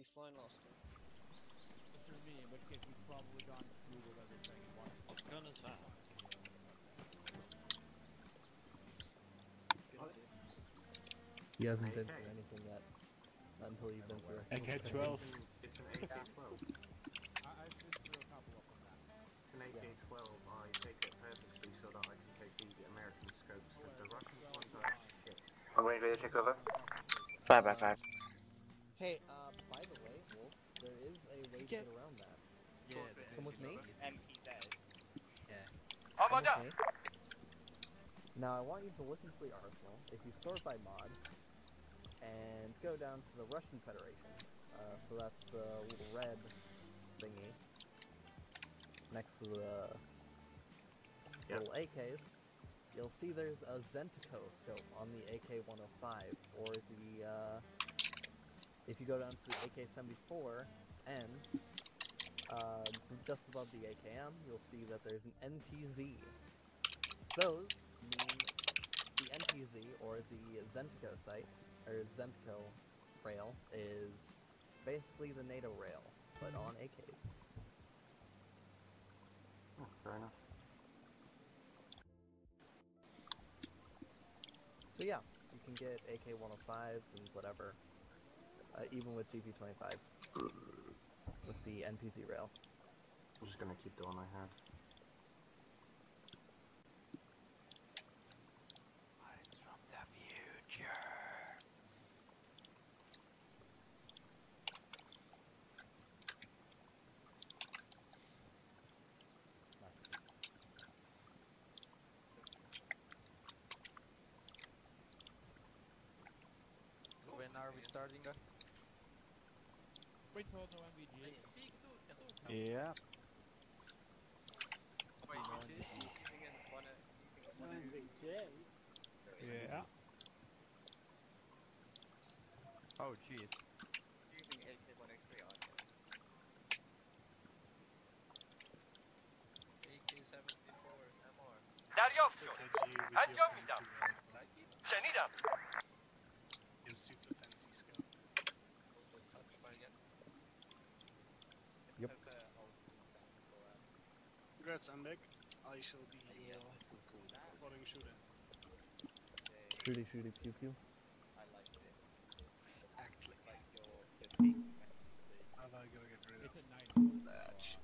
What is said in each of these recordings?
he's flying last time. This is me, in which case we've probably gone Googled everything and watched. What gun is that? He hasn't been through anything yet. Not until you've been through. AK-12. It's an AK-12. I've been through a couple of them now. It's an AK-12. I take it purposely so that I can take the American scopes, because the Russian ones are shit. I'm waiting for you to take over. 5 by 5. Hey, by the way, Wolves, there is a way to get around that. Yeah, Come with me? MPZ. yeah. Okay. Now I want you to look into the arsenal, if you sort by mod, and go down to the Russian Federation. So that's the little red thingy next to the little AKs. You'll see there's a Zentico scope on the AK-105, or the if you go down to the AK-74N, just above the AKM, you'll see that there's an NPZ. Those mean the NPZ, or the Zentico site, or Zentico rail, is basically the NATO rail, but on AKs. Oh, fair enough. So yeah, you can get AK-105s and whatever, even with GP25s, with the NPZ rail. I'm just gonna keep the one I had. Eyes from the future. When are we starting? Wait till no MVG. Yeah. Yeah. Oh jeez. دریافت شد. انجام میدم. شنیدم. Yep. Congrats, Ambek. I shall be following shooting. Shooty shooty pew pew. Exactly. How do I go get rid It's of at night. that shit?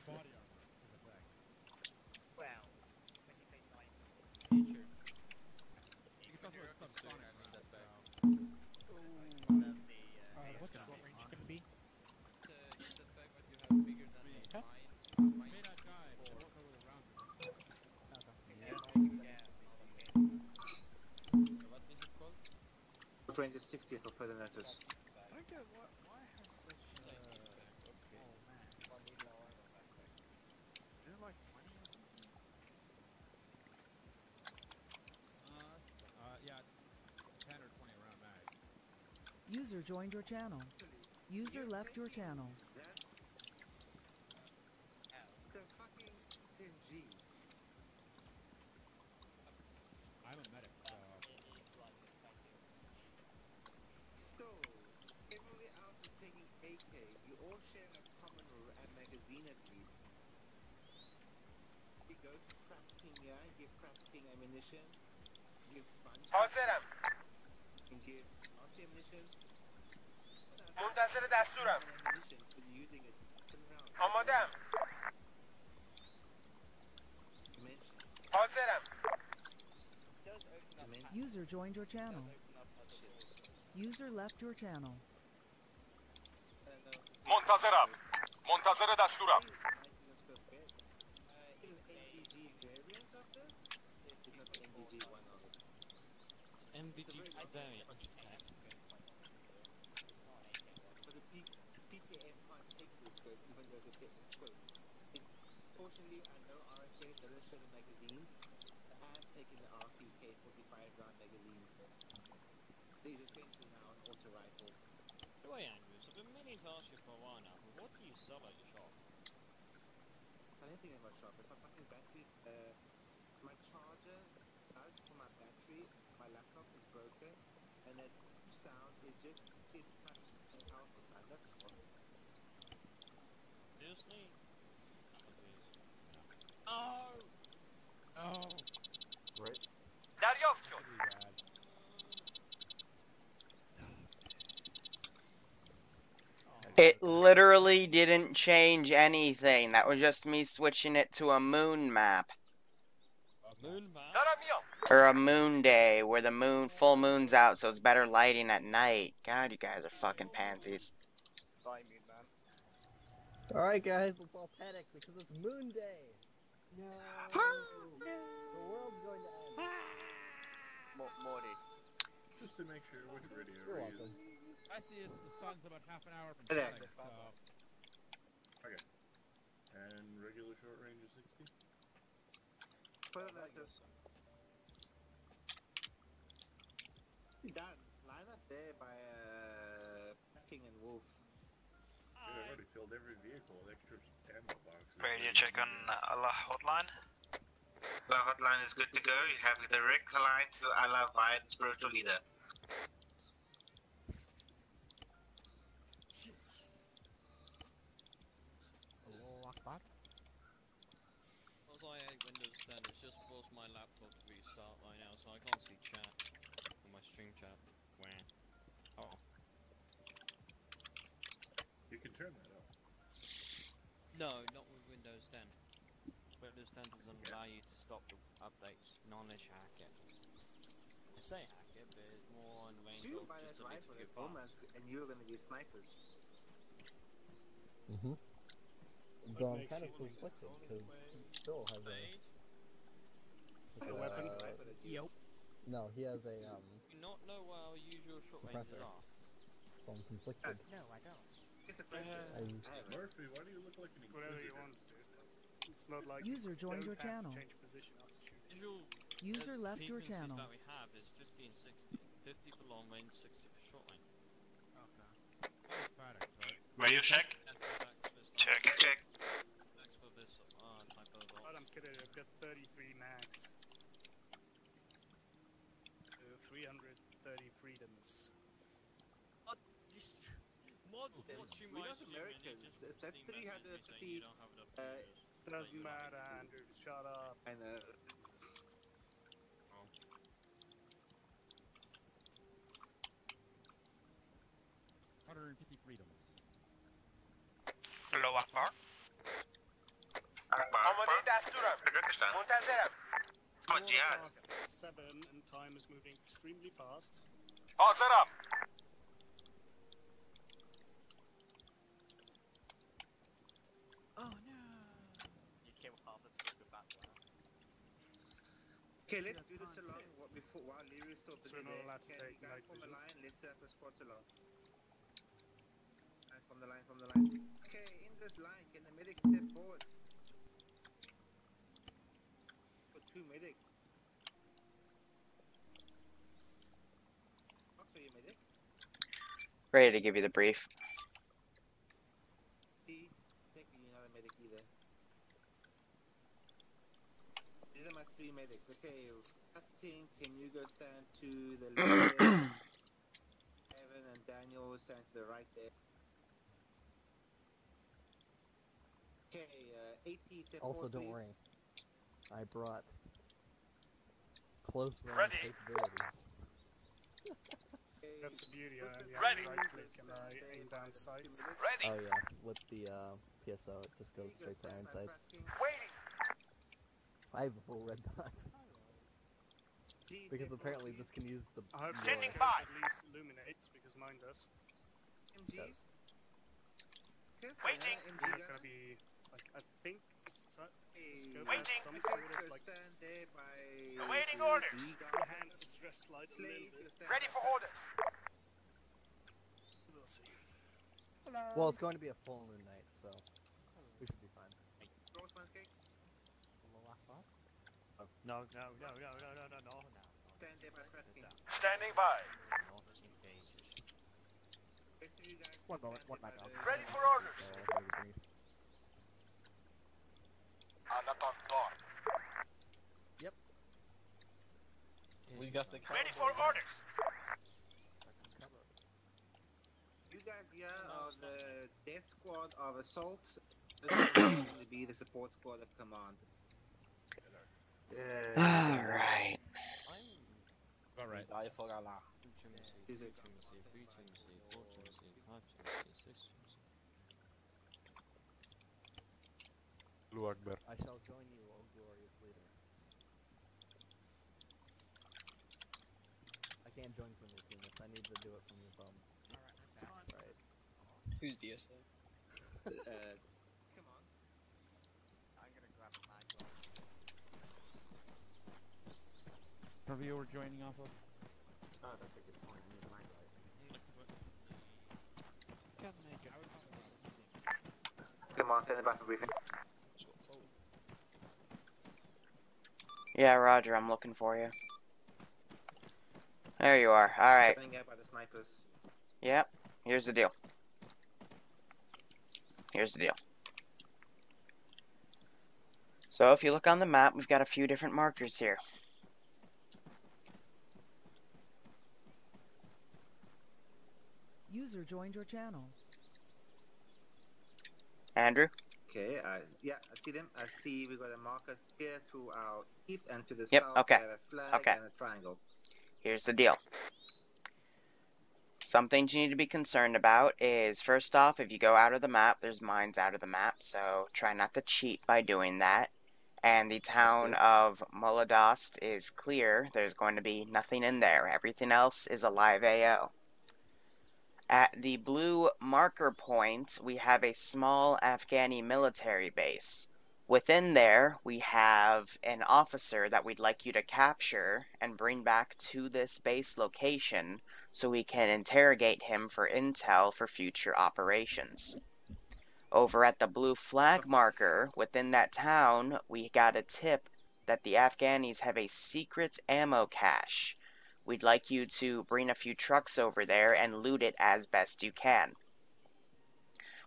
Body armor is a fact. Well, when you say night. T-shirt. You can also put subsonic rounds. What's the short range gonna be? May not die, but it won't cover the round. What is it called? Range is 60 for further notice. I get why has such oh man. Is it like 20 or something? Yeah, it's 10 or 20 around mag. User joined your channel. User left your channel. The fucking SMG. I'm a medic, so... Still, everybody else is taking AK. You all share a common magazine at least. You go to Crap King, yeah? Give Crap King ammunition. Give Sponge. حاضرم. And give RC ammunition. منتظر دستورم. Ammunition for using it. Turn around. آمادم. حاضرم. User joined your channel. User left your channel. منتظرم. منتظر دستورم. MBG variant. But the PKM can't take this scope even though they take the scope. Fortunately, I know RSA doesn't show the magazines. I have taken the RPK 45 round magazines. These are changing now on auto rifle. The way Andrews, I've been meaning to ask you for a while now, but what do you sell at your shop? I didn't think about shop. If my fucking battery, my charger does for my battery, my laptop is broken, and it sound, it just hits such an alpha time. That's asleep. Oh! Oh! Right. Pretty bad. It literally didn't change anything. That was just me switching it to a moon map. Moon man. Or a moon day, where the full moon's out, so it's better lighting at night. God, you guys are fucking pansies. Bye, Moon Man. Alright guys, let's all panic because it's Moon Day! No! The world's going to end. Morty. Just to make sure we're ready. You're welcome. I see the sun's about half an hour from There. setting, so... Okay. And regular short range is 60? Put it like this. Dan, line up there by King and Wolf. Dude, I've already filled every vehicle with extra ammo boxes. Radio check on Allah hotline. The hotline is good to go. You have a direct line to Allah via the spiritual leader. Because I hate Windows 10, it's just forced my laptop to restart right now, so I can't see chat. Or my stream chat. Wah. Oh. You can turn that off. No, not with Windows 10. Windows 10 doesn't allow you to stop the updates. Knowledge hack it. I say hack it, but it's more on range Shoot of by just that a bit rifle to at get home past. and you were gonna be snipers. Mm-hmm. Though I'm kind of conflicted because he still has A weapon? Yep. No, he has a Do you not know what our usual short ranges suppressor. are? So I'm conflicted. No, I don't. It's a pressure. I used Murphy, why do you look like an Whatever you inquisitor? want to do. It's not like User you joined don't your have to channel. change position after shooting. Usual User left your frequencies channel. that we have is 50 and 60. 50 for long range, 60 for short range. Okay. Product, right? Radio check. Check. Check. Next for this type of But I'm kidding, I've got 33 max. 330 freedoms. Mod Then watching we're my not stream and it Americans. just That's Steam message me saying you 350, don't have enough uh, videos. Doesn't matter, Andrew, shut up. I know. Oh. 150 freedoms. Hello, Akbar. Akbar. Pakistan. Oh, jihad. Past 7 and time is moving extremely fast. Oh no! You killed half the squad with that one. Okay, let's do this along while Liru is still busy we're not there. allowed to Okay, take guys night from the vision. line, let's set up a squad along. And from the line. Okay, in this line, can the medic step forward? For 2 medics. What for you, medic? Ready to give you the brief. See, technically not a medic either. These are my 3 medics. Okay, King, can you go stand to the left there? Evan and Daniel stand to the right there. Okay, 80 step Also, forward, don't please. worry. I brought close range capabilities. Okay, That's the beauty, put the right gun click and I stay aim by down the sights. 2 minutes. Oh yeah, with the PSO, it just goes Here you straight to stand iron by sights. King. I have a full red dot. Please Because step apparently forward, this can use the I hope your- yours at least illuminates, because mine does. please. MG. does. Waiting. It's MG gonna gun. be, like, I think Hey, scope has some okay, sort go of, like, stand there by Awaiting the orders. B gun. enhances just slightly a Slade, little go bit. stand Ready by for that. orders. We'll see. Well, it's going to be a full moon night, so we should be fine. Roll sponge cake. No. Stand there by Fat King. Standing by. Rest of you guys One stand moment, there one by moment. the- Ready for orders. So I'll give you the brief. We got the Ready for orders. You guys here are the death squad of assault This is going to be the support squad of command. Alright. Alright. Blue Akbar. I shall join you, O glorious leader. I can't join from your penis. I need to do it from your phone. Alright. Who's DSA? Come on. I'm gonna grab a mag. Probably you were joining off of? Oh, that's a good point. I need a mag light. Come on, send it back to briefing. Yeah, Roger, I'm looking for you. There you are. Alright. Getting out by the snipers. Yep. Here's the deal. Here's the deal. So if you look on the map, we've got a few different markers here. User joined your channel. Andrew? Okay, yeah, I see them. I see we got a marker here to our east and to the Yep, south. okay. We have a flag Okay. and a triangle. Here's the deal. Something you need to be concerned about is, first off, if you go out of the map, there's mines out of the map, so try not to cheat by doing that. And the town of Muladost is clear. There's going to be nothing in there. Everything else is a live AO. At the blue marker point, we have a small Afghani military base. Within there, we have an officer that we'd like you to capture and bring back to this base location so we can interrogate him for intel for future operations. Over at the blue flag marker, within that town, we got a tip that the Afghanis have a secret ammo cache. We'd like you to bring a few trucks over there and loot it as best you can.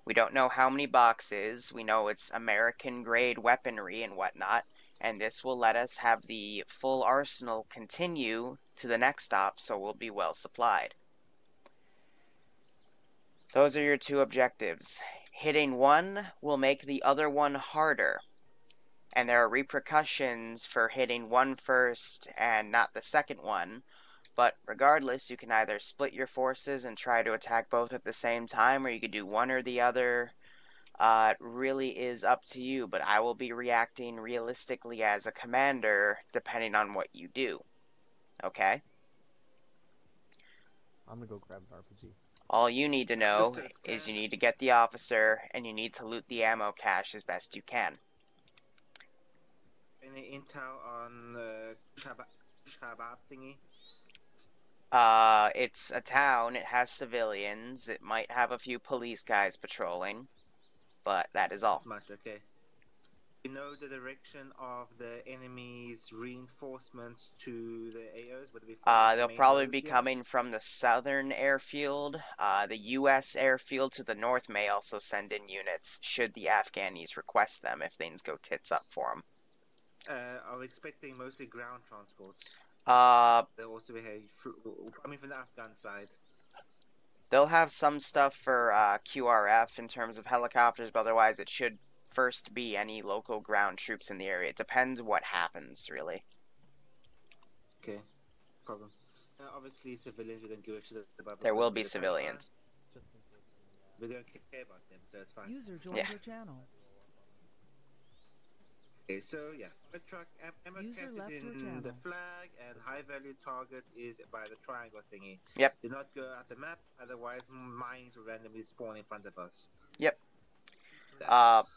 We don't know how many boxes. We know it's American-grade weaponry and whatnot, and this will let us have the full arsenal continue to the next stop, so we'll be well supplied. Those are your two objectives. Hitting one will make the other one harder, and there are repercussions for hitting one first and not the second one. But regardless, you can either split your forces and try to attack both at the same time, or you could do one or the other. It really is up to you, but I will be reacting realistically as a commander, depending on what you do. Okay? I'm gonna go grab an RPG. All you need to know is you need to get the officer, and you need to loot the ammo cache as best you can. Any intel on Shabab thingy? It's a town, it has civilians, it might have a few police guys patrolling, but that is all. Much, okay. You know the direction of the enemy's reinforcements to the AOs? Would it be they'll probably be coming from the southern airfield. The U.S. airfield to the north may also send in units, should the Afghanis request them, if things go tits up for them. I'm expecting mostly ground transports. They'll also be coming from the Afghan side. They'll have some stuff for QRF in terms of helicopters, but otherwise it should first be any local ground troops in the area. It depends what happens, really. Okay, problem. Obviously, civilians are going to give it to the There will be civilians. We don't care about them, so it's fine. User joined your channel. Okay, so yeah, the truck ammo User cache left is your in channel. the flag, and high value target is by the triangle thingy. Yep. Do not go at the map, otherwise mines will randomly spawn in front of us. Yep.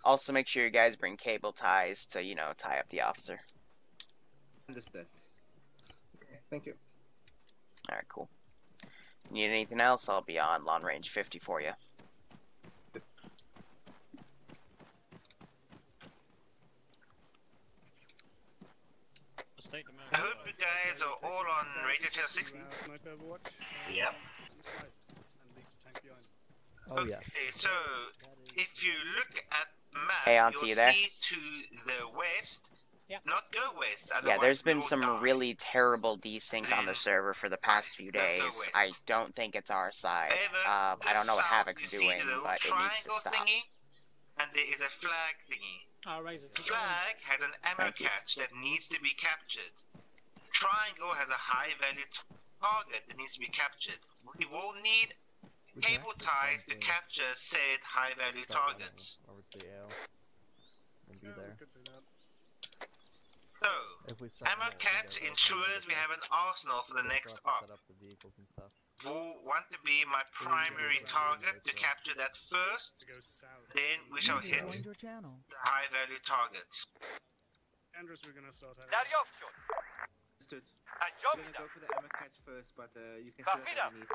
Also make sure you guys bring cable ties to, you know, tie up the officer. Understood. Okay, thank you. Alright, cool. Need anything else? I'll be on long range 50 for you. I hope you guys are all on radio channel 60. Yep. Oh, yes. Okay, so if you look at the map, Hey, Auntie, you'll you there? see to the west, not go west. Yeah, otherwise there's we been will some die. really terrible desync on the server for the past few days. I don't think it's our side. I don't know what Havoc's doing, but it needs to stop. and there is a flag thingy. Flag has an ammo catch that needs to be captured. Triangle has a high value target that needs to be captured. We will need cable ties to capture said high value targets. Over to the AO and be there. So, If we start ammo catch ensures we have an arsenal for the next op. set up the vehicles and stuff. Will want to be my primary target to capture that first, then we shall User hit joined your channel. the high value targets. Andrews, we're gonna start having. Understood. We're gonna go for the ammo catch first, but you can still underneath.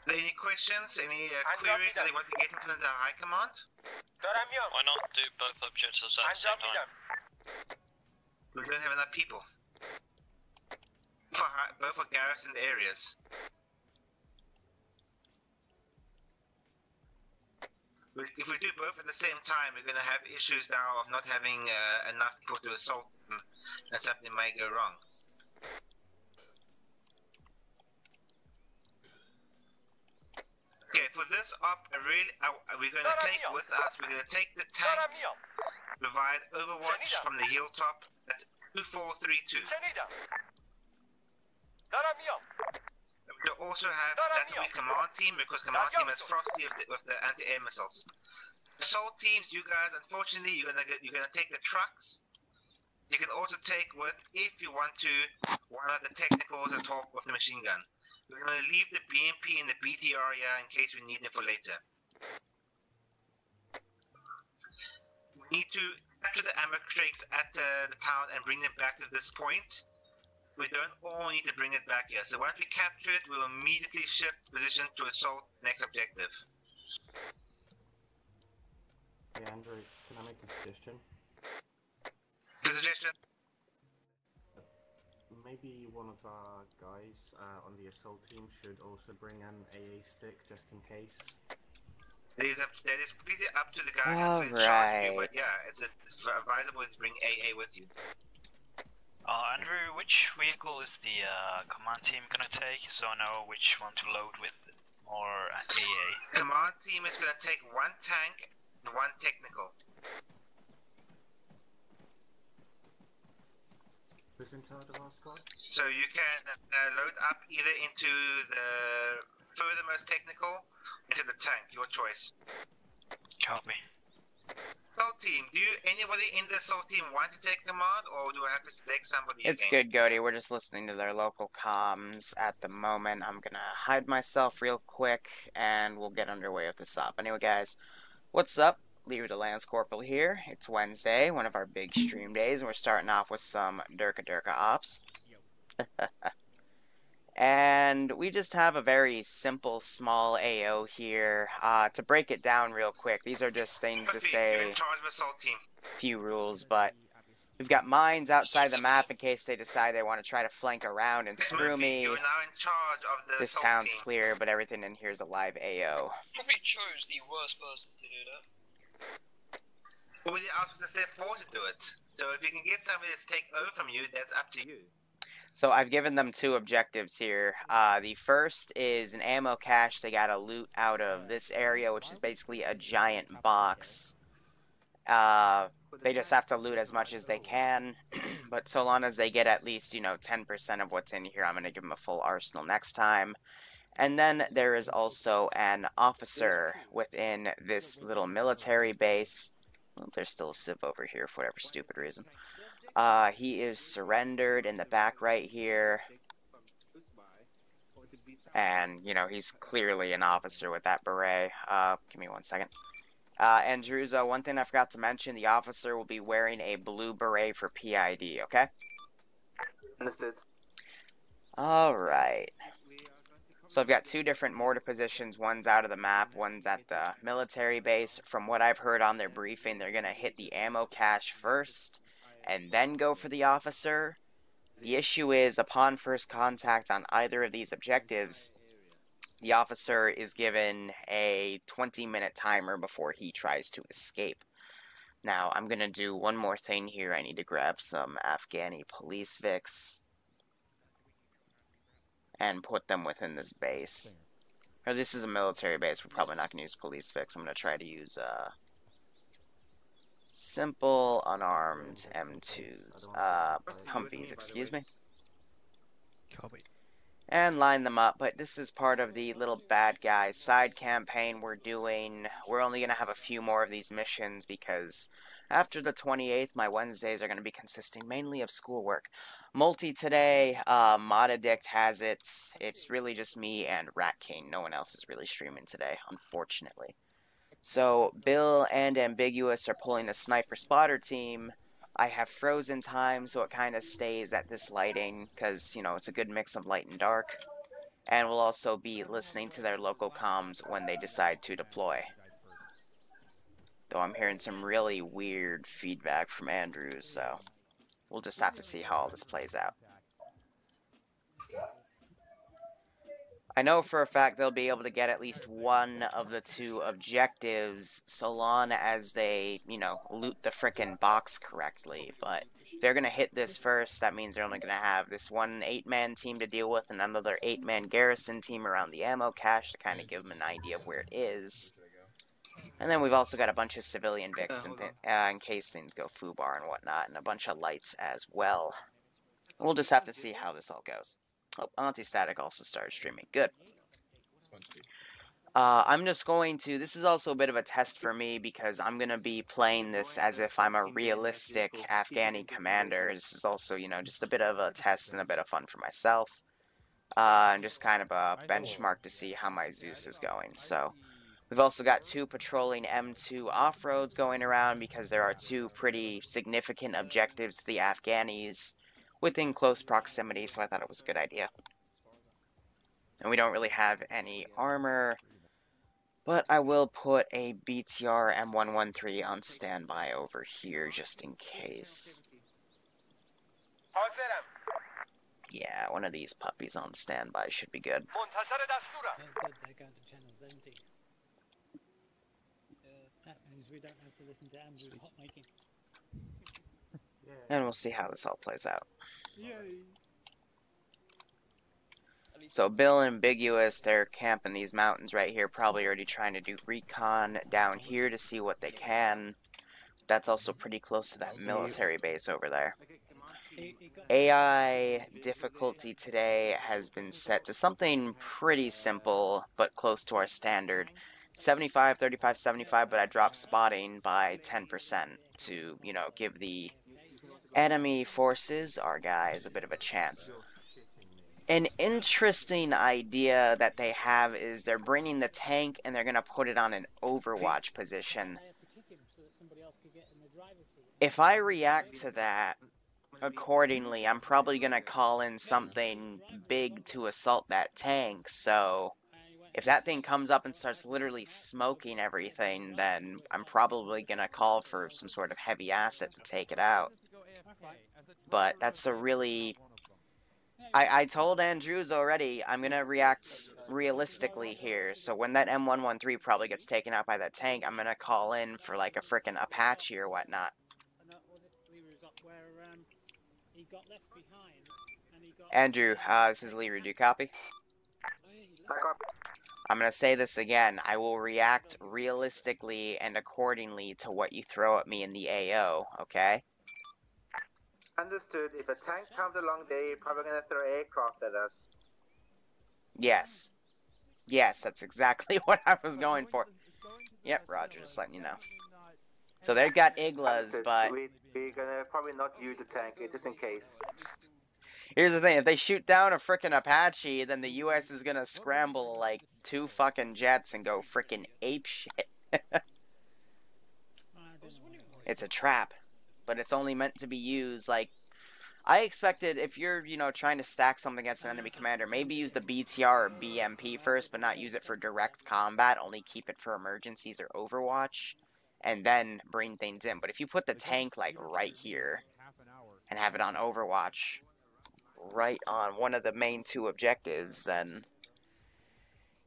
Any questions? Any queries that they want to get into the high command? Why not do both objectives at the same time? We don't have enough people. Both for garrisoned areas. If we do both at the same time, we're going to have issues now of not having enough people to assault them, and something might go wrong. Okay, for this op, we're going to take with us, we're going to take the tank, provide overwatch from the hilltop at 2432. We also have that we command team, because command team is Frosty with the anti-air missiles. Assault teams, you guys, unfortunately, you're gonna take the trucks. You can also take with, if you want to, one of the technicals and talk with the machine gun. We're going to leave the BMP in the BT area in case we need them for later. We need to capture the ammo crates at the town and bring them back to this point. We don't all need to bring it back here. So once we capture it, we'll immediately shift position to assault next objective. Hey Andrew, can I make a suggestion? Good suggestion. Maybe one of our guys on the assault team should also bring an AA stick just in case. That is completely up to the guy Alright. who's in charge of you, but yeah, it's advisable to bring AA with you. Andrew, which vehicle is the command team gonna take, so I know which one to load with more AA? Command team is gonna take one tank and one technical. Who's in charge of our squad? So you can load up either into the furthermost technical, into the tank, your choice. Copy. Assault team, anybody in the assault team want to take command, or do I have to select somebody It's again? good, Goaty. We're just listening to their local comms at the moment. I'm gonna hide myself real quick, and we'll get underway with this op. Anyway, guys, what's up? Liru the Lance Corporal here. It's Wednesday, one of our big stream days, and we're starting off with some Durka ops. And we just have a very simple, small AO here. To break it down real quick, these are just things to say, You're in charge of assault team. few rules, but we've got mines outside the map in case they decide they want to try to flank around and screw me. You're now in charge of the This assault town's team. clear, but everything in here is a live AO. Probably chose the worst person to do that. Well, we asked to step forward to do it. So if you can get somebody to take over from you, that's up to you. So I've given them two objectives here. The first is an ammo cache they gotta loot out of this area, which is basically a giant box. They just have to loot as much as they can, but so long as they get at least, 10% of what's in here, I'm gonna give them a full arsenal next time. And then there is also an officer within this little military base. Well, there's still a civ over here for whatever stupid reason. He is surrendered in the back right here. And, he's clearly an officer with that beret. Give me 1 second. And Druza, one thing I forgot to mention, the officer will be wearing a blue beret for PID, okay? Understood. Alright. So I've got two different mortar positions. One's out of the map, one's at the military base. From what I've heard on their briefing, they're going to hit the ammo cache first, and then go for the officer. The issue is, upon first contact on either of these objectives, the officer is given a 20-minute timer before he tries to escape. Now, I'm going to do one more thing here. I need to grab some Afghani police Vics and put them within this base. Or this is a military base. We're probably not going to use police fix. I'm going to try to use simple unarmed M2s. Humvees, excuse me. Copy. And line them up, but this is part of the little bad guy side campaign we're doing. We're only going to have a few more of these missions because after the 28th, my Wednesdays are going to be consisting mainly of schoolwork. Multi today, Mod Addict has it. It's really just me and Rat King. No one else is really streaming today, unfortunately. So Bill and Ambiguous are pulling a sniper spotter team. I have frozen time, so it kind of stays at this lighting, because, you know, it's a good mix of light and dark. And we'll also be listening to their local comms when they decide to deploy. Though I'm hearing some really weird feedback from Andrews, so we'll just have to see how all this plays out. I know for a fact they'll be able to get at least one of the two objectives so long as they, you know, loot the frickin' box correctly, but if they're gonna hit this first, that means they're only gonna have this one 8-man team to deal with and another 8-man garrison team around the ammo cache to kind of give them an idea of where it is. And then we've also got a bunch of civilian Vics in case things go foobar and whatnot, and a bunch of lights as well. We'll just have to see how this all goes. Oh, Anti-Static also started streaming. Good. I'm just going to... This is also a bit of a test for me because I'm going to be playing this as if I'm a realistic Afghani commander. This is also, you know, just a bit of a test and a bit of fun for myself. And just kind of a benchmark to see how my Zeus is going. So, we've also got 2 patrolling M2 off-roads going around because there are 2 pretty significant objectives to the Afghanis within close proximity, so I thought it was a good idea. And we don't really have any armor, but I will put a BTR M113 on standby over here just in case. Yeah, one of these puppies on standby should be good. That means we don't have to listen to Andrew's hot making. And we'll see how this all plays out. Yay. So Bill and Ambiguous, they're camping these mountains right here, probably already trying to do recon down here to see what they can. That's also pretty close to that military base over there. AI difficulty today has been set to something pretty simple, but close to our standard. 75, 35, 75, but I dropped spotting by 10% to, you know, give the enemy forces, our guys, a bit of a chance. An interesting idea that they have is they're bringing the tank and they're going to put it on an overwatch position. If I react to that accordingly, I'm probably going to call in something big to assault that tank, so if that thing comes up and starts literally smoking everything, then I'm probably going to call for some sort of heavy asset to take it out. But that's a really... I told Andrews already, I'm going to react realistically here, so when that M113 probably gets taken out by that tank, I'm going to call in for like a frickin' Apache or whatnot. Andrew, this is Liru, do you copy? I'm going to say this again, I will react realistically and accordingly to what you throw at me in the AO, okay? Understood. If a tank comes along, they're probably gonna throw aircraft at us. Yes. Yes, that's exactly what I was going for. Yep, Roger, just letting you know. So they've got Iglas, but... We're gonna probably not use the tank, just in case. Here's the thing, if they shoot down a frickin' Apache, then the US is gonna scramble like 2 fucking jets and go frickin' apeshit. It's a trap. But it's only meant to be used, like, I expected if you're, you know, trying to stack something against an enemy commander, maybe use the BTR or BMP first, but not use it for direct combat, only keep it for emergencies or Overwatch, and then bring things in. But if you put the tank, like, right here, and have it on Overwatch, right on one of the main 2 objectives, then...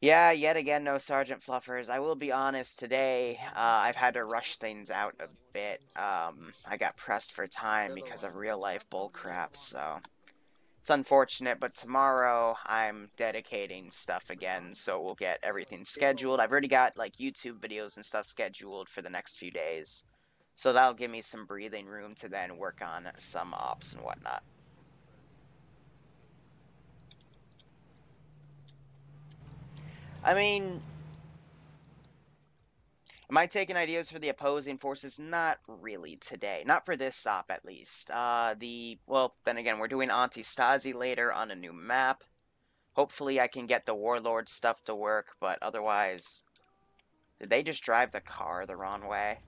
Yeah, yet again, no Sergeant Fluffers. I will be honest, today, I've had to rush things out a bit. I got pressed for time because of real-life bullcrap, so... It's unfortunate, but tomorrow I'm dedicating stuff again, so we'll get everything scheduled. I've already got, like, YouTube videos and stuff scheduled for the next few days. So that'll give me some breathing room to then work on some ops and whatnot. I mean, am I taking ideas for the opposing forces? Not really today. Not for this op, at least. Well, then again, we're doing Antistasi later on a new map. Hopefully I can get the Warlord stuff to work, but otherwise... Did they just drive the car the wrong way?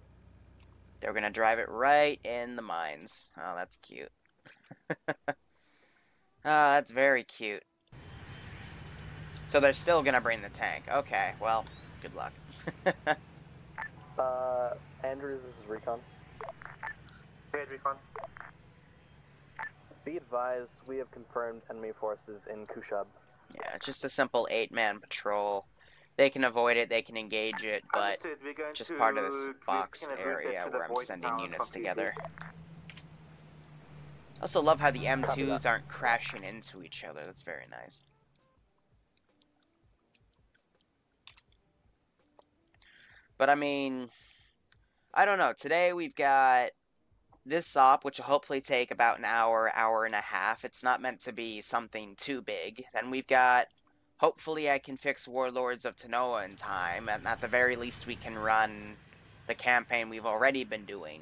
They were gonna drive it right in the mines. Oh, that's cute. That's very cute. So they're still gonna bring the tank. Okay, well, good luck. Andrews, this is Recon. Hey, Recon. Be advised, we have confirmed enemy forces in Kushab. Yeah, just a simple 8-man patrol. They can avoid it, they can engage it, but just part of this boxed area where I'm sending units together. I also love how the M2s aren't crashing into each other. That's very nice. But I mean, I don't know. Today we've got this op, which will hopefully take about an hour, hour and a half. It's not meant to be something too big. Then we've got, hopefully I can fix Warlords of Tanoa in time, and at the very least we can run the campaign we've already been doing.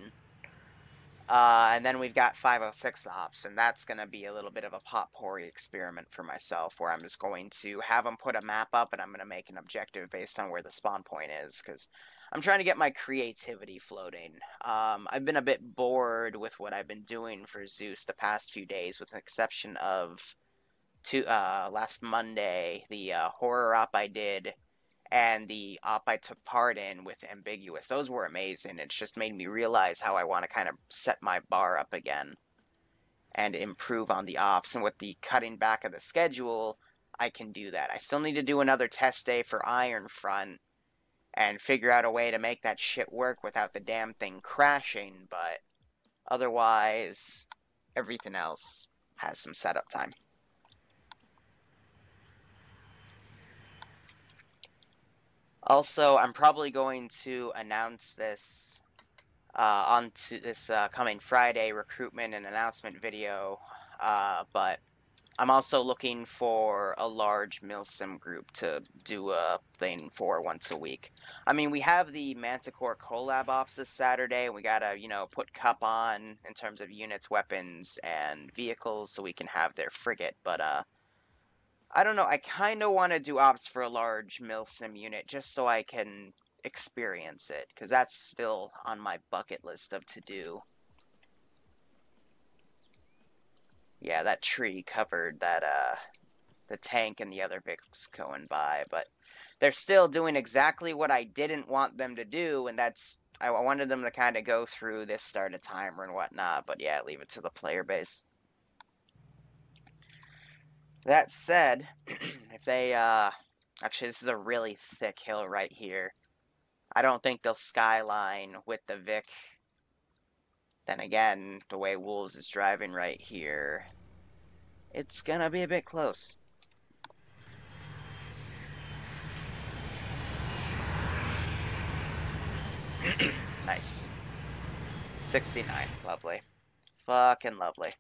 And then we've got 506 ops, and that's going to be a little bit of a potpourri experiment for myself, where I'm just going to have them put a map up, and I'm going to make an objective based on where the spawn point is, because I'm trying to get my creativity floating. I've been a bit bored with what I've been doing for Zeus the past few days, with the exception of last Monday, the horror op I did, and the op I took part in with Ambiguous. Those were amazing. It's just made me realize how I want to kind of set my bar up again and improve on the ops. And with the cutting back of the schedule, I can do that. I still need to do another test day for Iron Front and figure out a way to make that shit work without the damn thing crashing, but otherwise, everything else has some setup time. Also, I'm probably going to announce this onto this coming Friday recruitment and announcement video, but I'm also looking for a large milsim group to do a thing for once a week. I mean, we have the Manticore collab ops this Saturday. We gotta, you know, put Cup on in terms of units, weapons, and vehicles so we can have their frigate, but I don't know, I kind of want to do ops for a large milsim unit just so I can experience it, because that's still on my bucket list of to do. Yeah, that tree covered that, the tank and the other Vics going by, but they're still doing exactly what I didn't want them to do, and that's, I wanted them to kind of go through this start of timer and whatnot, but yeah, leave it to the player base. That said, if they, actually this is a really thick hill right here. I don't think they'll skyline with the Vic. Then again, the way Wolves is driving right here, it's gonna be a bit close. Nice. 69, lovely. Fucking lovely.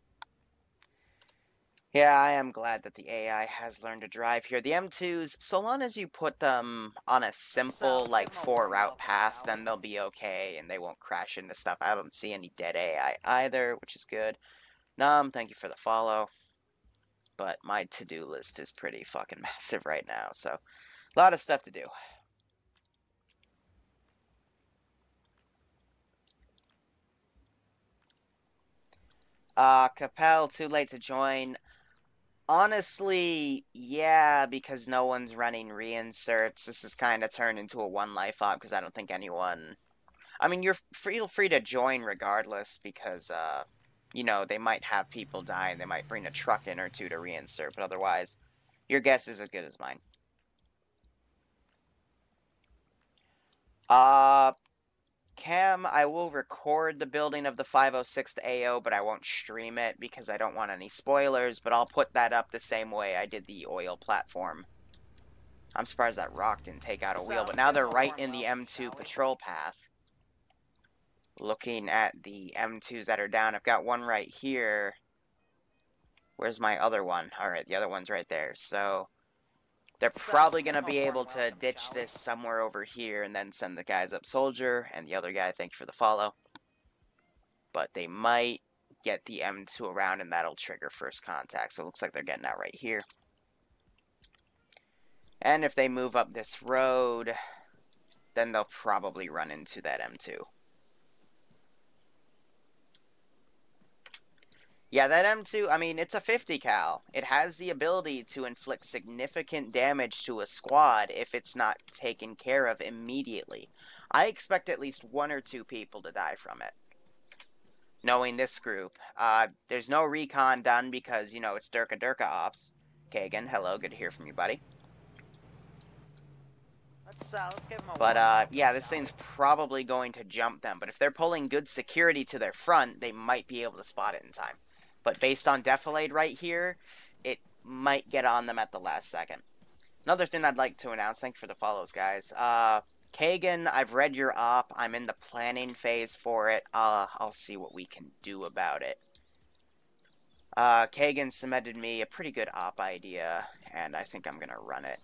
Yeah, I am glad that the AI has learned to drive here. The M2s, so long as you put them on a simple, like, 4-route path, then they'll be okay, and they won't crash into stuff. I don't see any dead AI either, which is good. Thank you for the follow. But my to-do list is pretty fucking massive right now, so a lot of stuff to do. Capel, too late to join. Honestly, yeah, because no one's running reinserts. This has kind of turned into a one-life op, because I don't think anyone... I mean, feel free to join regardless, because, you know, they might have people die, and they might bring a truck in or two to reinsert, but otherwise, your guess is as good as mine. cam, I will record the building of the 506th AO, but I won't stream it because I don't want any spoilers, but I'll put that up the same way I did the oil platform. I'm surprised that rock didn't take out a wheel, but now they're right in the M2 patrol path. Looking at the M2s that are down, I've got one right here. Where's my other one? Alright, the other one's right there. So, they're probably going to be able to ditch this somewhere over here and then send the guys up Soldier and the other guy, thank you for the follow. But they might get the M2 around and that'll trigger first contact. So it looks like they're getting out right here. And if they move up this road, then they'll probably run into that M2. Yeah, that M2, I mean, it's a 50 cal. It has the ability to inflict significant damage to a squad if it's not taken care of immediately. I expect at least 1 or 2 people to die from it. Knowing this group. There's no recon done because, you know, it's Durka ops. Kagan, hello, good to hear from you, buddy. Let's give him a But, yeah, this thing's probably going to jump them. But if they're pulling good security to their front, they might be able to spot it in time. But based on Defilade right here, it might get on them at the last second. Another thing I'd like to announce, thank you for the follows, guys. Kagan, I've read your op. I'm in the planning phase for it. I'll see what we can do about it. Kagan submitted me a pretty good op idea, and I think I'm going to run it.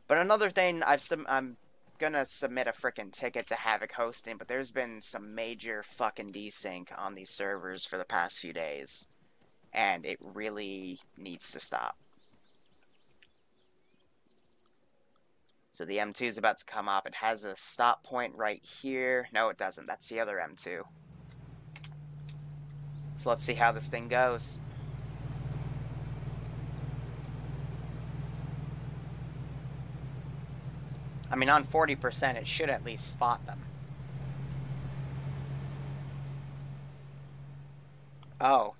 But another thing, I'm going to submit a frickin' ticket to Havoc Hosting, but there's been some major fucking desync on these servers for the past few days. And it really needs to stop. So the M2 is about to come up. It has a stop point right here. No, it doesn't. That's the other M2. So let's see how this thing goes. I mean, on 40%, it should at least spot them. Oh.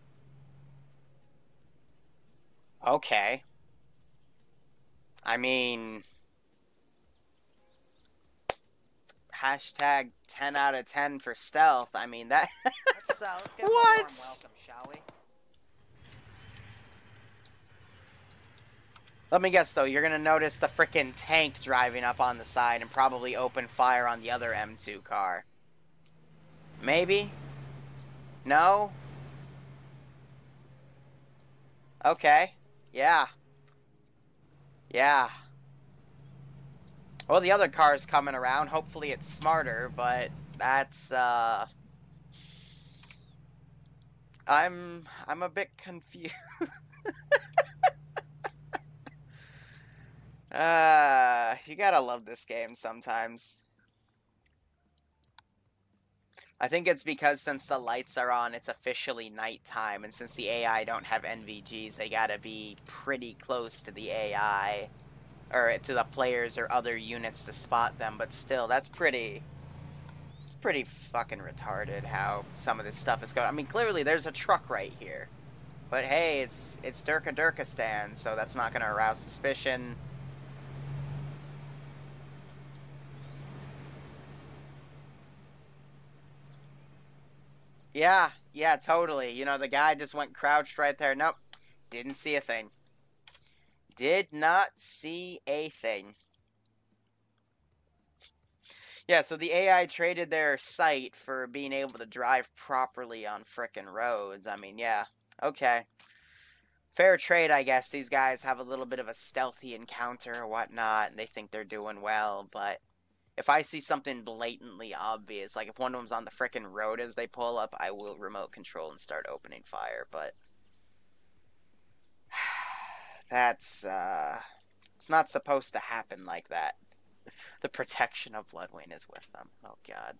Okay. I mean... Hashtag 10 out of 10 for stealth. I mean, that... let's give him a warm welcome, shall we? Let me guess, though. You're going to notice the frickin' tank driving up on the side and probably open fire on the other M2 car. Maybe? No? Okay. Yeah. Yeah. Well, the other car's coming around. Hopefully it's smarter, but that's, I'm a bit confused. You gotta love this game sometimes. I think it's because since the lights are on, it's officially nighttime, and since the AI don't have NVGs, they gotta be pretty close to the AI, or to the players or other units to spot them, but still, it's pretty fucking retarded how some of this stuff is going. I mean, clearly there's a truck right here, but hey, it's Durkistan, so that's not gonna arouse suspicion. Yeah, totally. You know, the guy just went crouched right there. Nope. Didn't see a thing. Did not see a thing. Yeah, so the AI traded their sight for being able to drive properly on frickin' roads. I mean, yeah. Okay. Fair trade, I guess. These guys have a little bit of a stealthy encounter or whatnot, and they think they're doing well, but... if I see something blatantly obvious, like if one of them's on the frickin' road as they pull up, I will remote control and start opening fire, but... that's, it's not supposed to happen like that. The protection of Bloodwing is with them. Oh, God.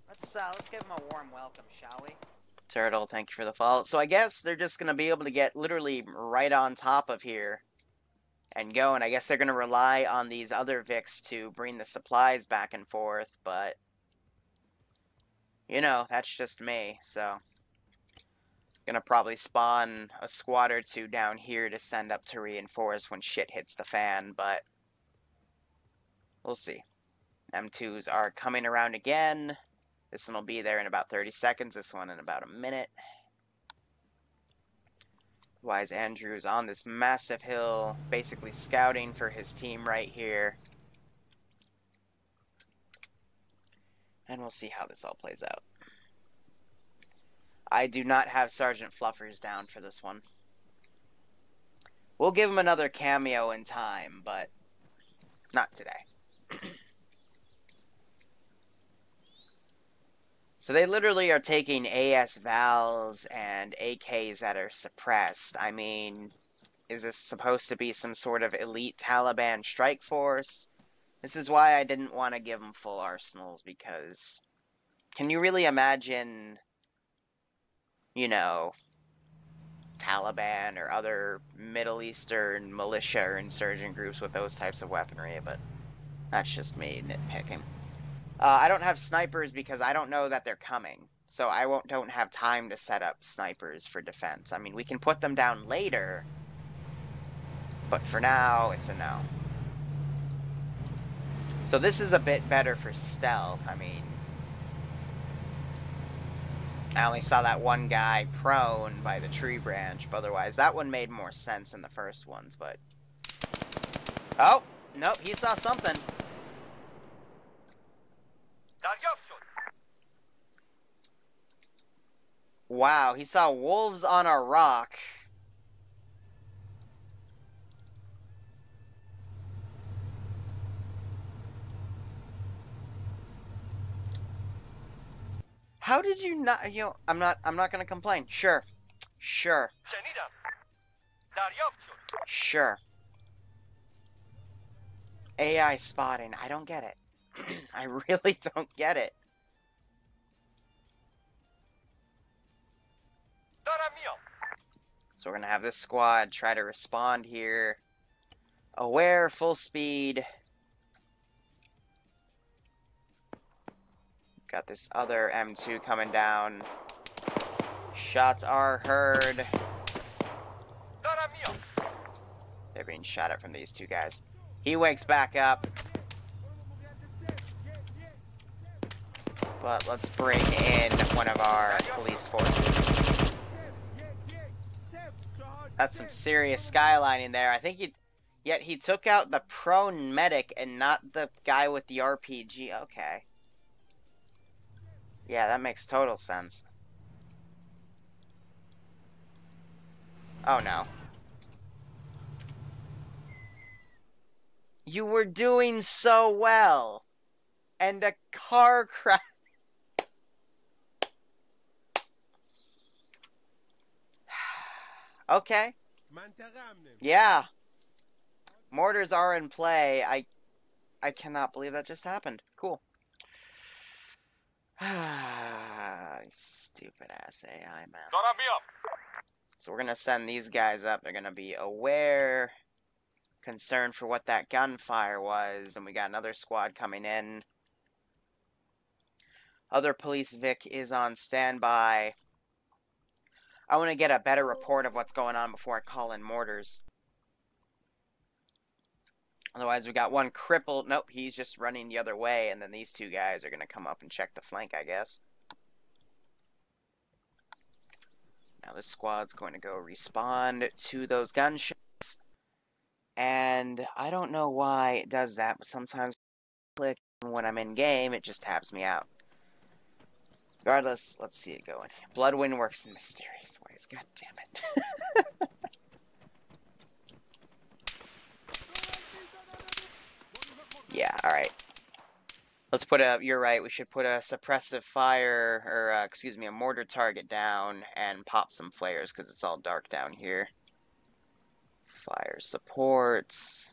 Let's give him a warm welcome, shall we? Turtle, thank you for the follow. So I guess they're just gonna be able to get literally right on top of here and go, and I guess they're going to rely on these other Vics to bring the supplies back and forth, but, you know, that's just me, so, going to probably spawn a squad or two down here to send up to reinforce when shit hits the fan, but, we'll see. M2s are coming around again. This one will be there in about 30 seconds. This one in about a minute. Otherwise, Andrew's on this massive hill, basically scouting for his team right here. And we'll see how this all plays out. I do not have Sergeant Fluffers down for this one. We'll give him another cameo in time, but not today. So they literally are taking AS Vals and AKs that are suppressed. I mean, is this supposed to be some sort of elite Taliban strike force? This is why I didn't want to give them full arsenals, because can you really imagine, you know, Taliban or other Middle Eastern militia or insurgent groups with those types of weaponry? But that's just me nitpicking. I don't have snipers because I don't know that they're coming. So I don't have time to set up snipers for defense. I mean, we can put them down later, but for now, it's a no. So this is a bit better for stealth. I mean, I only saw that one guy prone by the tree branch, but otherwise that one made more sense than the first ones, but... Oh! Nope, he saw something. Wow, he saw wolves on a rock. How did you not, you know, I'm not gonna complain. Sure. Sure. Sure. AI spotting, I don't get it. I really don't get it. So we're gonna have this squad try to respond here. Aware, full speed. Got this other M2 coming down. Shots are heard. They're being shot at from these two guys. He wakes back up. But let's bring in one of our police forces. That's some serious skylining there. I think yet he took out the prone medic and not the guy with the RPG. Okay. Yeah, that makes total sense. Oh no. You were doing so well. And a car crash. Okay. Yeah. Mortars are in play. I cannot believe that just happened. Cool. Stupid ass AI, man. So we're gonna send these guys up. They're gonna be aware, concerned for what that gunfire was, and we got another squad coming in. Other police Vic is on standby. I want to get a better report of what's going on before I call in mortars. Otherwise, we got one crippled. Nope, he's just running the other way, and then these two guys are going to come up and check the flank, I guess. Now this squad's going to go respond to those gunshots. And I don't know why it does that, but sometimes click when I'm in game, it just tabs me out. Regardless, let's see it going. Bloodwing works in mysterious ways. God damn it. Yeah, alright. Let's put a, you're right, we should put a suppressive fire, or, excuse me, a mortar target down and pop some flares, because it's all dark down here. Fire supports.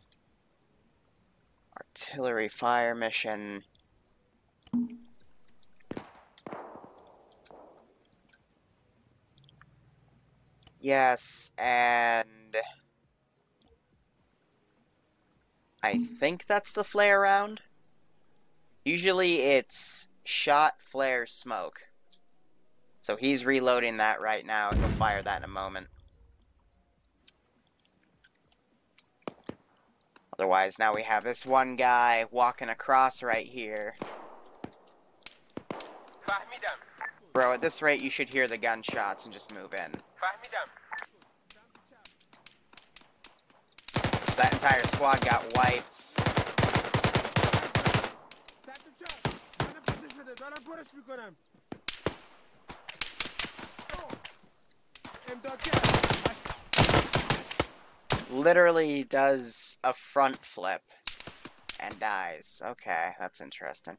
Artillery fire mission. Yes, and I think that's the flare round. Usually it's shot, flare, smoke. So he's reloading that right now. He'll fire that in a moment. Otherwise, now we have this one guy walking across right here. Bro, at this rate, you should hear the gunshots and just move in. That entire squad got wiped. Literally does a front flip and dies. Okay, that's interesting.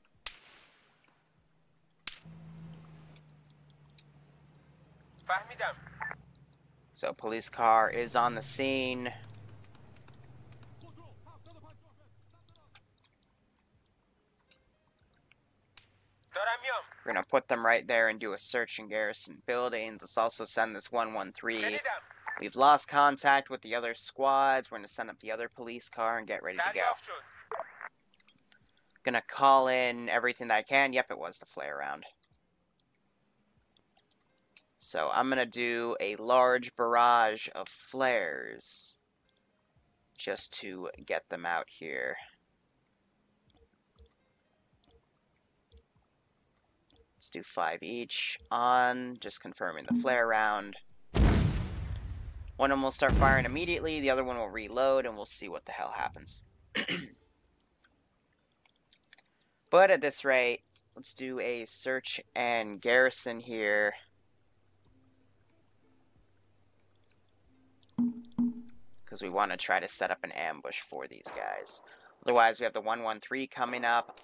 So police car is on the scene. We're gonna put them right there and do a search in garrison buildings. Let's also send this 113. We've lost contact with the other squads. We're gonna send up the other police car and get ready to go. Gonna call in everything that I can. Yep, it was the flare round. So I'm gonna do a large barrage of flares just to get them out here. Let's do 5 each on, just confirming the flare round. One of them will start firing immediately, the other one will reload, and we'll see what the hell happens. But at this rate, let's do a search and garrison here. Because we want to try to set up an ambush for these guys. Otherwise, we have the 113 coming up.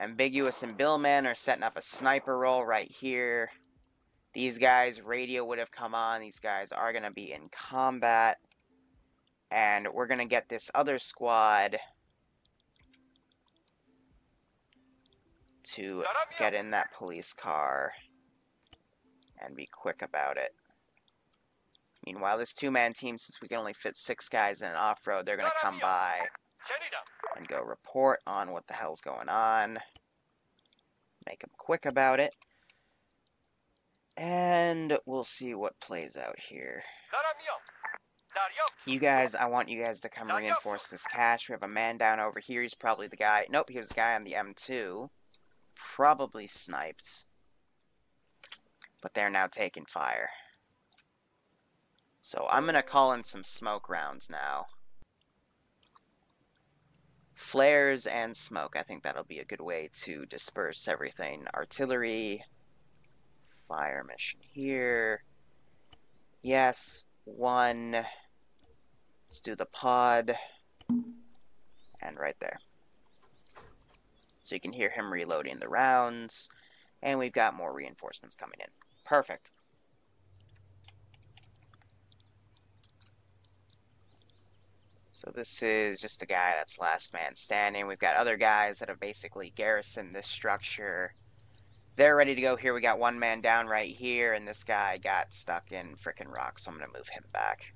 Ambiguous and Billman are setting up a sniper roll right here. These guys, radio would have come on. These guys are going to be in combat. And we're going to get this other squad to get in that police car and be quick about it. Meanwhile, this two-man team, since we can only fit 6 guys in an off-road, they're going to come by and go report on what the hell's going on. Make them quick about it. And we'll see what plays out here. You guys, I want you guys to come reinforce this cache. We have a man down over here. He's probably the guy. Nope, he was the guy on the M2. Probably sniped. But they're now taking fire. So I'm going to call in some smoke rounds now. Flares and smoke. I think that'll be a good way to disperse everything. Artillery. Fire mission here. Yes, 1. Let's do the pod. And right there. So you can hear him reloading the rounds. And we've got more reinforcements coming in. Perfect. So this is just a guy that's last man standing. We've got other guys that have basically garrisoned this structure. They're ready to go here. We got one man down right here, and this guy got stuck in frickin' rocks, so I'm going to move him back.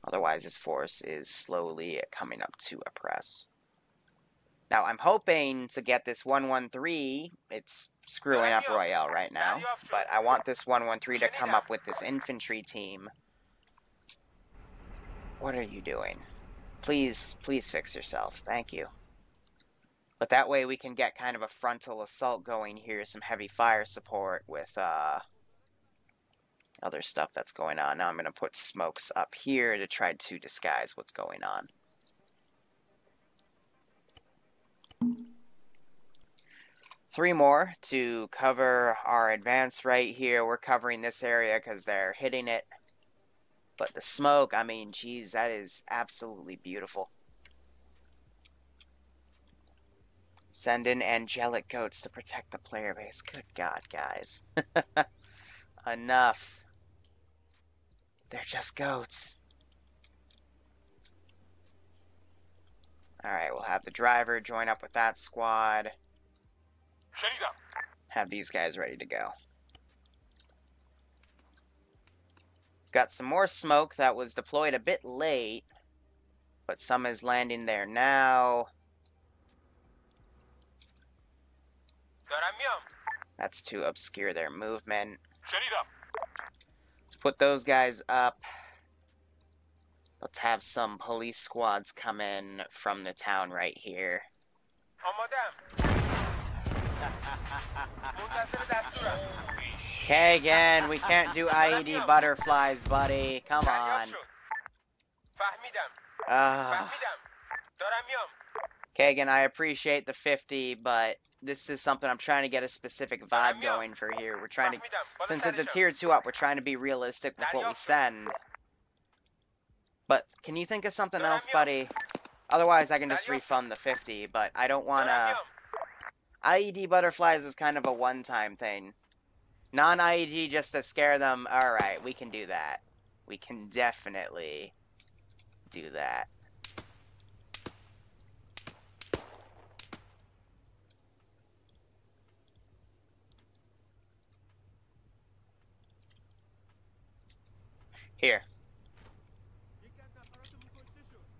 Otherwise, his force is slowly coming up to a press. Now, I'm hoping to get this 113. It's screwing up Royale right now, but I want this 113 to come up with this infantry team. What are you doing? Please fix yourself. Thank you. But that way we can get kind of a frontal assault going here, some heavy fire support with other stuff that's going on. Now I'm going to put smokes up here to try to disguise what's going on. Three more to cover our advance right here. We're covering this area because they're hitting it. But the smoke, I mean, geez, that is absolutely beautiful. Send in angelic goats to protect the player base. Good God, guys. Enough. They're just goats. Alright, we'll have the driver join up with that squad. Have these guys ready to go. Got some more smoke that was deployed a bit late, but some is landing there now. That's to obscure their movement. Let's put those guys up. Let's have some police squads come in from the town right here. Okay, again, we can't do IED butterflies, buddy. Come on. Okay, again, I appreciate the 50, but this is something I'm trying to get a specific vibe going for here. We're trying to, since it's a tier 2 up, we're trying to be realistic with what we send. But can you think of something else, buddy? Otherwise, I can just refund the 50, but I don't want to... IED butterflies is kind of a one-time thing. Non-IED just to scare them. Alright, we can do that. We can definitely do that. Here.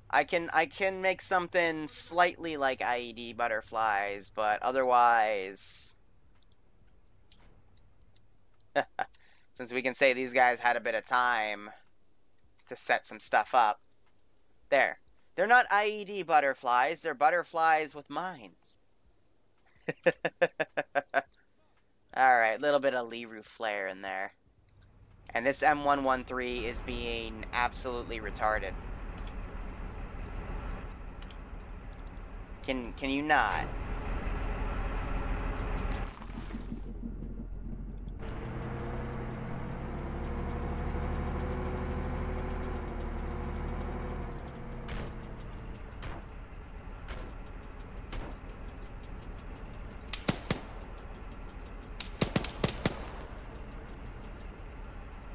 I can make something slightly like IED butterflies, but otherwise... Since we can say these guys had a bit of time to set some stuff up. There. They're not IED butterflies, they're butterflies with minds. Alright, little bit of Liru flair in there. And this M113 is being absolutely retarded. Can you not?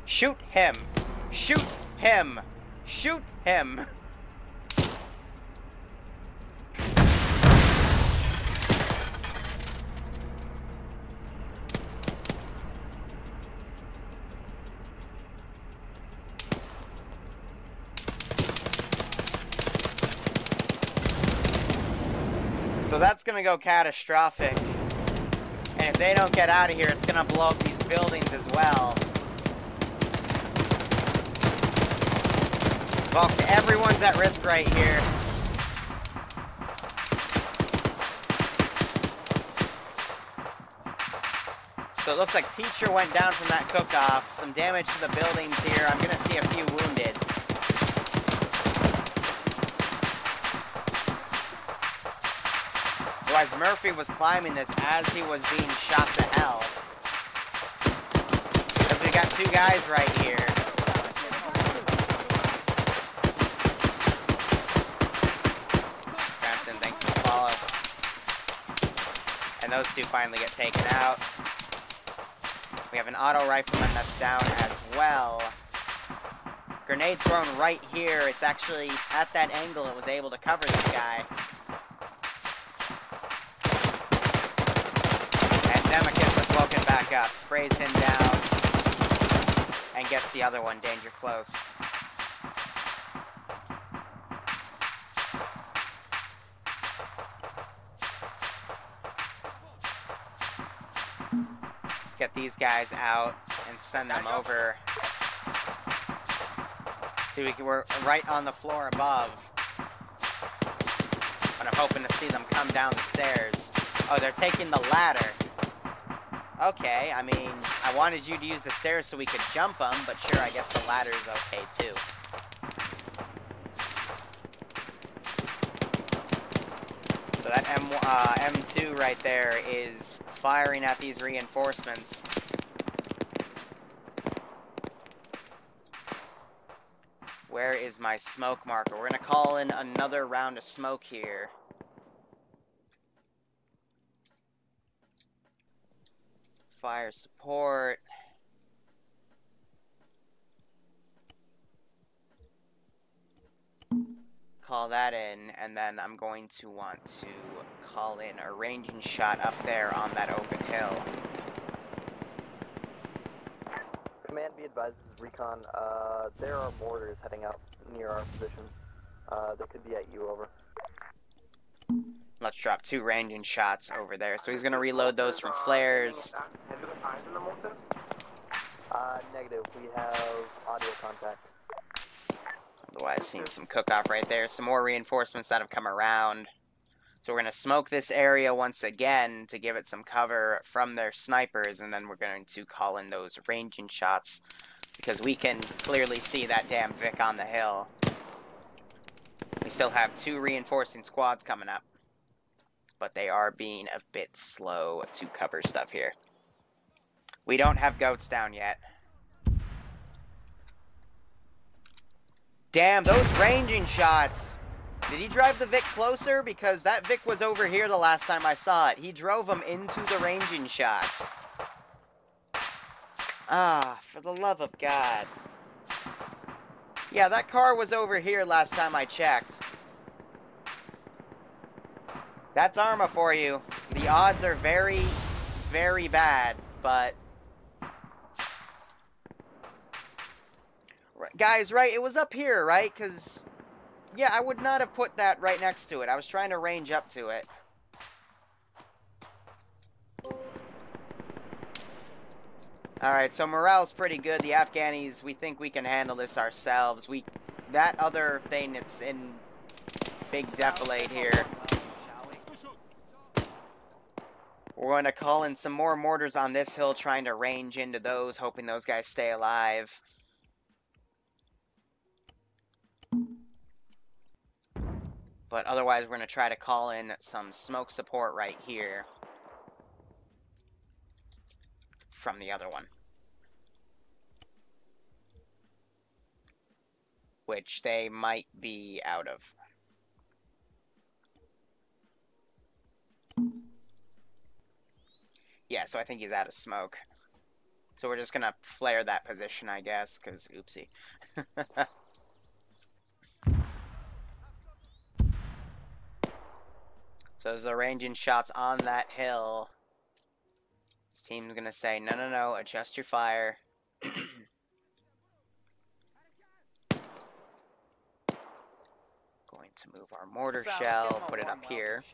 Shoot him! Shoot him! Shoot him! So that's gonna go catastrophic. And if they don't get out of here, it's gonna blow up these buildings as well. Well, everyone's at risk right here. So it looks like teacher went down from that cook-off. Some damage to the buildings here. I'm gonna see a few wounded. Otherwise, Murphy was climbing this as he was being shot to hell. Because we got two guys right here. Crampton, thanks for the follow. And those two finally get taken out. We have an auto rifleman that's down as well. Grenade thrown right here. It's actually at that angle it was able to cover this guy. And Demicus was woken back up. Sprays him down. And gets the other one. Danger close. Get these guys out and send them over. See, we're right on the floor above. And I'm hoping to see them come down the stairs. Oh, they're taking the ladder. Okay, I mean, I wanted you to use the stairs so we could jump them, but sure, I guess the ladder is okay too. So that M2 right there is firing at these reinforcements. Where is my smoke marker? We're gonna call in another round of smoke here. Fire support. Call that in, and then I'm going to want to call in a ranging shot up there on that open hill. Command be advised, this is Recon. There are mortars heading out near our position. They could be at you, over. Let's drop 2 ranging shots over there. So he's going to reload those from flares. Negative. We have audio contact. Otherwise, seeing some cook-off right there. Some more reinforcements that have come around. So we're going to smoke this area once again to give it some cover from their snipers, and then we're going to call in those ranging shots because we can clearly see that damn Vic on the hill. We still have 2 reinforcing squads coming up, but they are being a bit slow to cover stuff here. We don't have goats down yet. Damn, those ranging shots! Did he drive the Vic closer? Because that Vic was over here the last time I saw it. He drove him into the ranging shots. Ah, for the love of God. Yeah, that car was over here last time I checked. That's Arma for you. The odds are very, very bad, but... Guys, right, it was up here, right? Because... Yeah, I would not have put that right next to it. I was trying to range up to it. Alright, so morale's pretty good. The Afghanis, we think we can handle this ourselves. That other thing that's in big defilade here. We're going to call in some more mortars on this hill, trying to range into those, hoping those guys stay alive. But otherwise, we're going to try to call in some smoke support right here from the other one. Which they might be out of. Yeah, so I think he's out of smoke. So we're just going to flare that position, I guess, because oopsie. So as the ranging shots on that hill, this team's going to say, no, no, no, adjust your fire. Going to move our mortar shell, put it up here.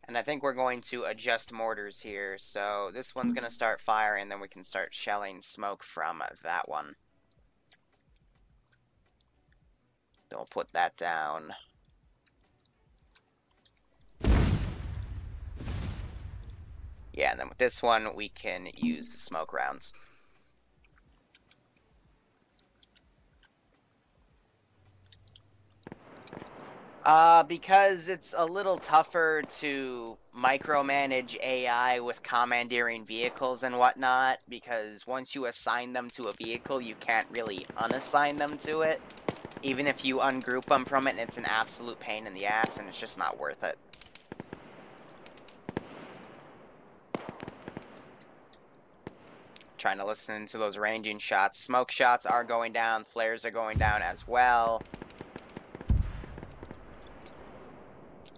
And I think we're going to adjust mortars here. So this one's going to start firing, then we can start shelling smoke from that one. Don't put that down. Yeah, and then with this one, we can use the smoke rounds. Because it's a little tougher to micromanage AI with commandeering vehicles and whatnot, because once you assign them to a vehicle, you can't really unassign them to it. Even if you ungroup them from it, it's an absolute pain in the ass, and it's just not worth it. Trying to listen to those ranging shots. Smoke shots are going down. Flares are going down as well.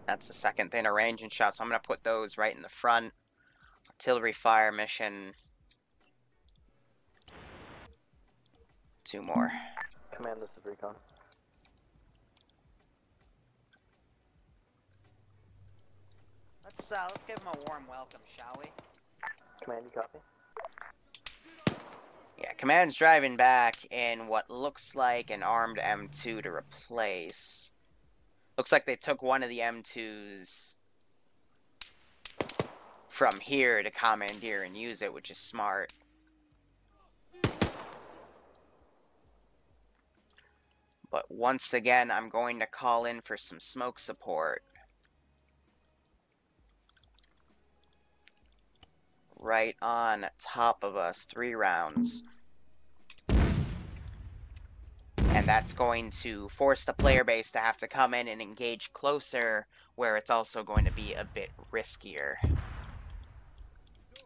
That's the second thing, a ranging shot, so I'm going to put those right in the front. Artillery fire mission. 2 more. Command, this is Recon. Let's give him a warm welcome, shall we? Command, you copy? Yeah, Command's driving back in what looks like an armed M2 to replace. Looks like they took one of the M2s from here to commandeer and use it, which is smart. But once again, I'm going to call in for some smoke support. Right on top of us, 3 rounds. And that's going to force the player base to have to come in and engage closer, where it's also going to be a bit riskier.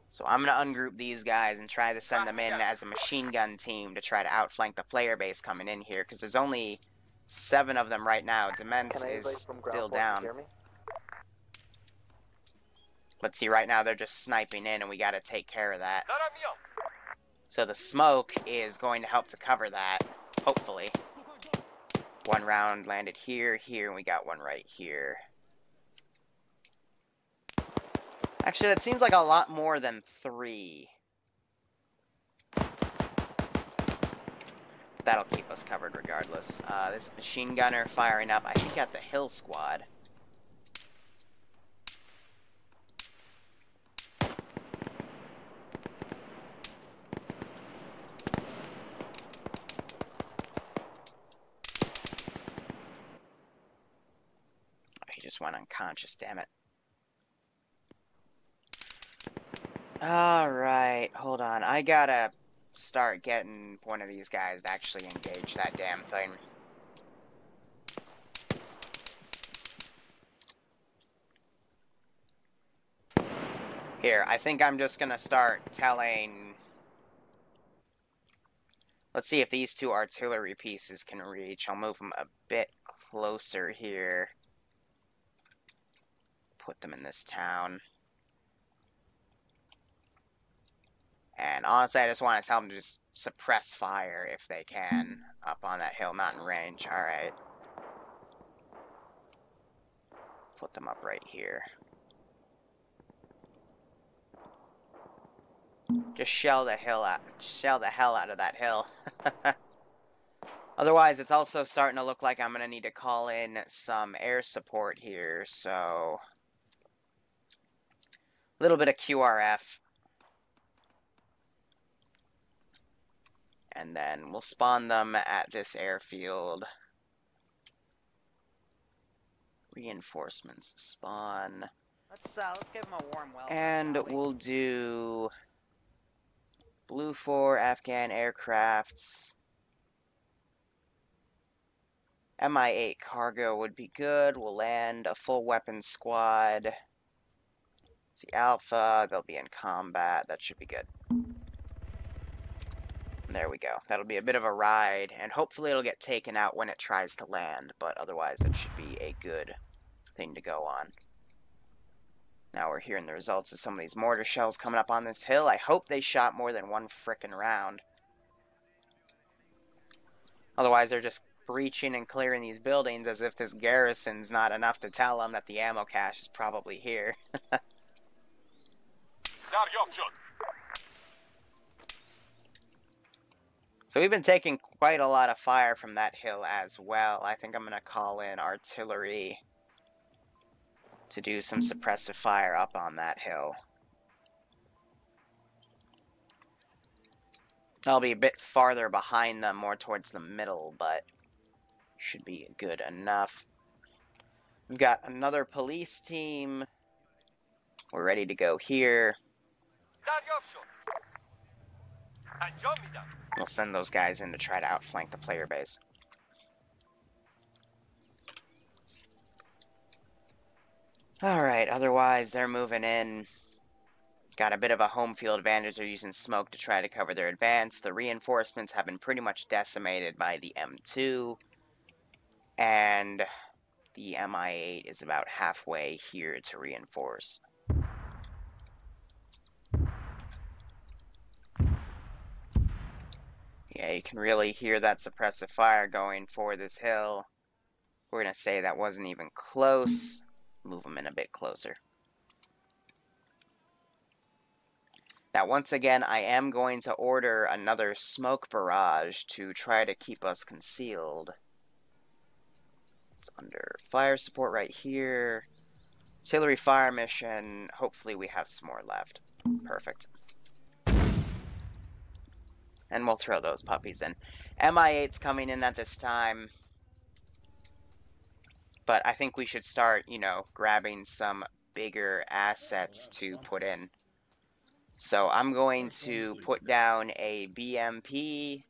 So I'm going to ungroup these guys and try to send them in as a machine gun team to try to outflank the player base coming in here, because there's only 7 of them right now. Dement is still down. But see, right now they're just sniping in, and we got to take care of that. So the smoke is going to help to cover that, hopefully. 1 round landed here, and we got 1 right here. Actually, that seems like a lot more than 3. That'll keep us covered regardless. This machine gunner firing up, I think, at the hill squad. He just went unconscious, damn it. Alright, hold on. I gotta start getting one of these guys to actually engage that damn thing. Here, I think I'm just gonna start telling... Let's see if these two artillery pieces can reach. I'll move them a bit closer here. Put them in this town. And honestly, I just want to tell them to just suppress fire if they can up on that hill, not in range. Alright. Put them up right here. Just shell the hell out of that hill. Otherwise, it's also starting to look like I'm going to need to call in some air support here, so... A little bit of QRF. And then we'll spawn them at this airfield. Reinforcements spawn. Let's give them a warm welcome. And we'll do Blue 4 Afghan aircrafts. Mi-8 cargo would be good. We'll land a full weapon squad. See Alpha, they'll be in combat. That should be good. There we go. That'll be a bit of a ride, and hopefully it'll get taken out when it tries to land, but otherwise it should be a good thing to go on. Now we're hearing the results of some of these mortar shells coming up on this hill. I hope they shot more than one frickin' round. Otherwise they're just breaching and clearing these buildings as if this garrison's not enough to tell them that the ammo cache is probably here. So we've been taking quite a lot of fire from that hill as well. I think I'm going to call in artillery to do some suppressive fire up on that hill. I'll be a bit farther behind them, more towards the middle, but should be good enough. We've got another police team. We're ready to go here. We'll send those guys in to try to outflank the player base. Alright, otherwise they're moving in. Got a bit of a home field advantage. They're using smoke to try to cover their advance. The reinforcements have been pretty much decimated by the M2. And the Mi-8 is about halfway here to reinforce. Yeah, you can really hear that suppressive fire going for this hill. We're going to say that wasn't even close. Move them in a bit closer. Now, once again, I am going to order another smoke barrage to try to keep us concealed. It's under fire support right here. Artillery fire mission. Hopefully we have some more left. Perfect. And we'll throw those puppies in. Mi-8's coming in at this time. But I think we should start, you know, grabbing some bigger assets to put in. So I'm going to put down a BMP.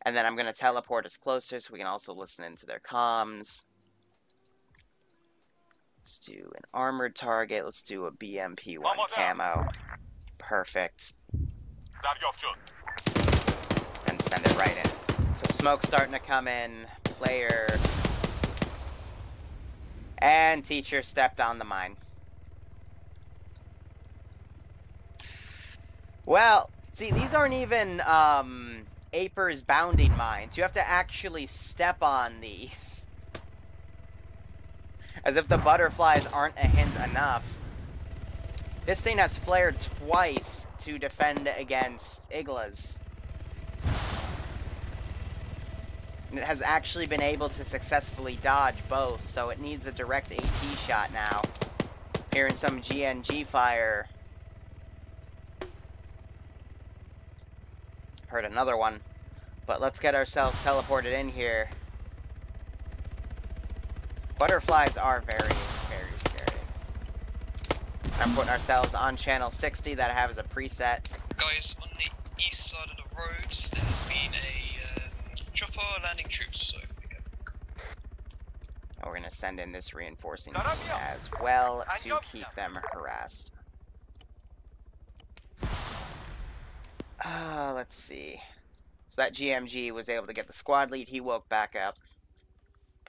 And then I'm going to teleport us closer so we can also listen into their comms. Let's do an armored target. Let's do a BMP-1 camo. Perfect. And send it right in. So smoke's starting to come in. Player. And teacher stepped on the mine. Well, see, these aren't even Aper's bounding mines. You have to actually step on these. As if the butterflies aren't a hint enough. This thing has flared twice to defend against Iglas. And it has actually been able to successfully dodge both, so it needs a direct AT shot now. Hearing some GNG fire. Heard another one. But let's get ourselves teleported in here. Butterflies are very, very scary. I'm putting ourselves on channel 60 that I have as a preset. Guys, on the east side of the roads, there has been a chopper landing troops, so we go. And we're going to send in this reinforcing team as well to keep them harassed. Let's see. So that GMG was able to get the squad lead. He woke back up.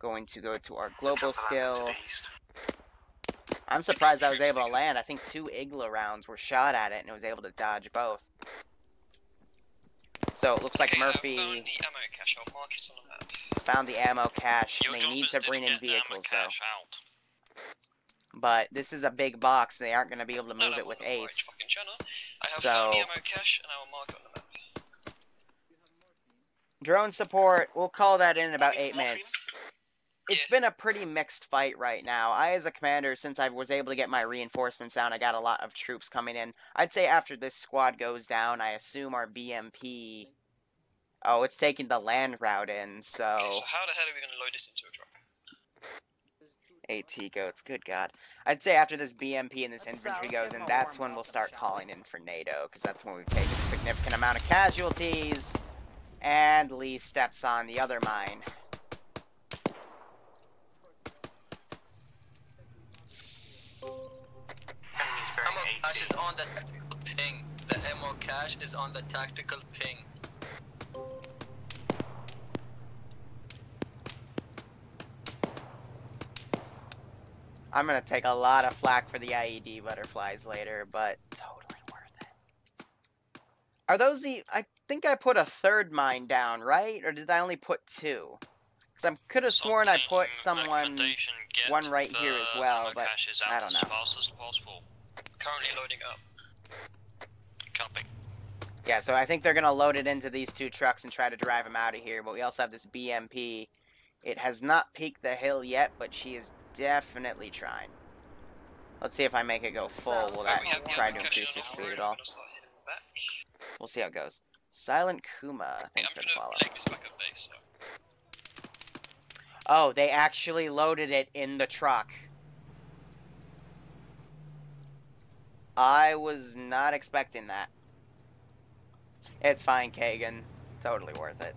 Going to go to our global skill. I'm surprised I was able to land. I think 2 Igloo rounds were shot at it and it was able to dodge both. So it looks like Murphy found the ammo cache. I'll mark it on the map. has found the ammo cache. Your They job need is to bring in get the ammo vehicles though. cache out. But this is a big box. They aren't going to be able to move it with Right, Ace. fucking channel. I have So found the ammo cache and I will mark it on the map. drone support, we'll call that in about 8 minutes. It's been a pretty mixed fight right now. I, as a commander, since I was able to get my reinforcements down, I got a lot of troops coming in. I'd say after this squad goes down, I assume our BMP... Oh, it's taking the land route in, so... Okay, so how the hell are we going to load this into a truck? AT goats, good god. I'd say after this BMP and this infantry goes in, that's when we'll start calling in for NATO, because that's when we've taken a significant amount of casualties. And Lee steps on the other mine. Ammo cache is on the tactical ping. The ammo cache is on the tactical ping. I'm gonna take a lot of flack for the IED butterflies later, but totally worth it. Are those the... I think I put a 3rd mine down, right? Or did I only put 2? Because I could have sworn I put someone... one right here as well, but I don't know. As fast as possible. Currently loading up. Copy. Yeah, so I think they're gonna load it into these 2 trucks and try to drive them out of here, but we also have this BMP. It has not peaked the hill yet, but she is definitely trying. Let's see if I make it go full. Will that try to increase your speed at all? We'll see how it goes. Silent Kuma, thanks for the follow. Oh, they actually loaded it in the truck. I was not expecting that. It's fine, Kagan. Totally worth it.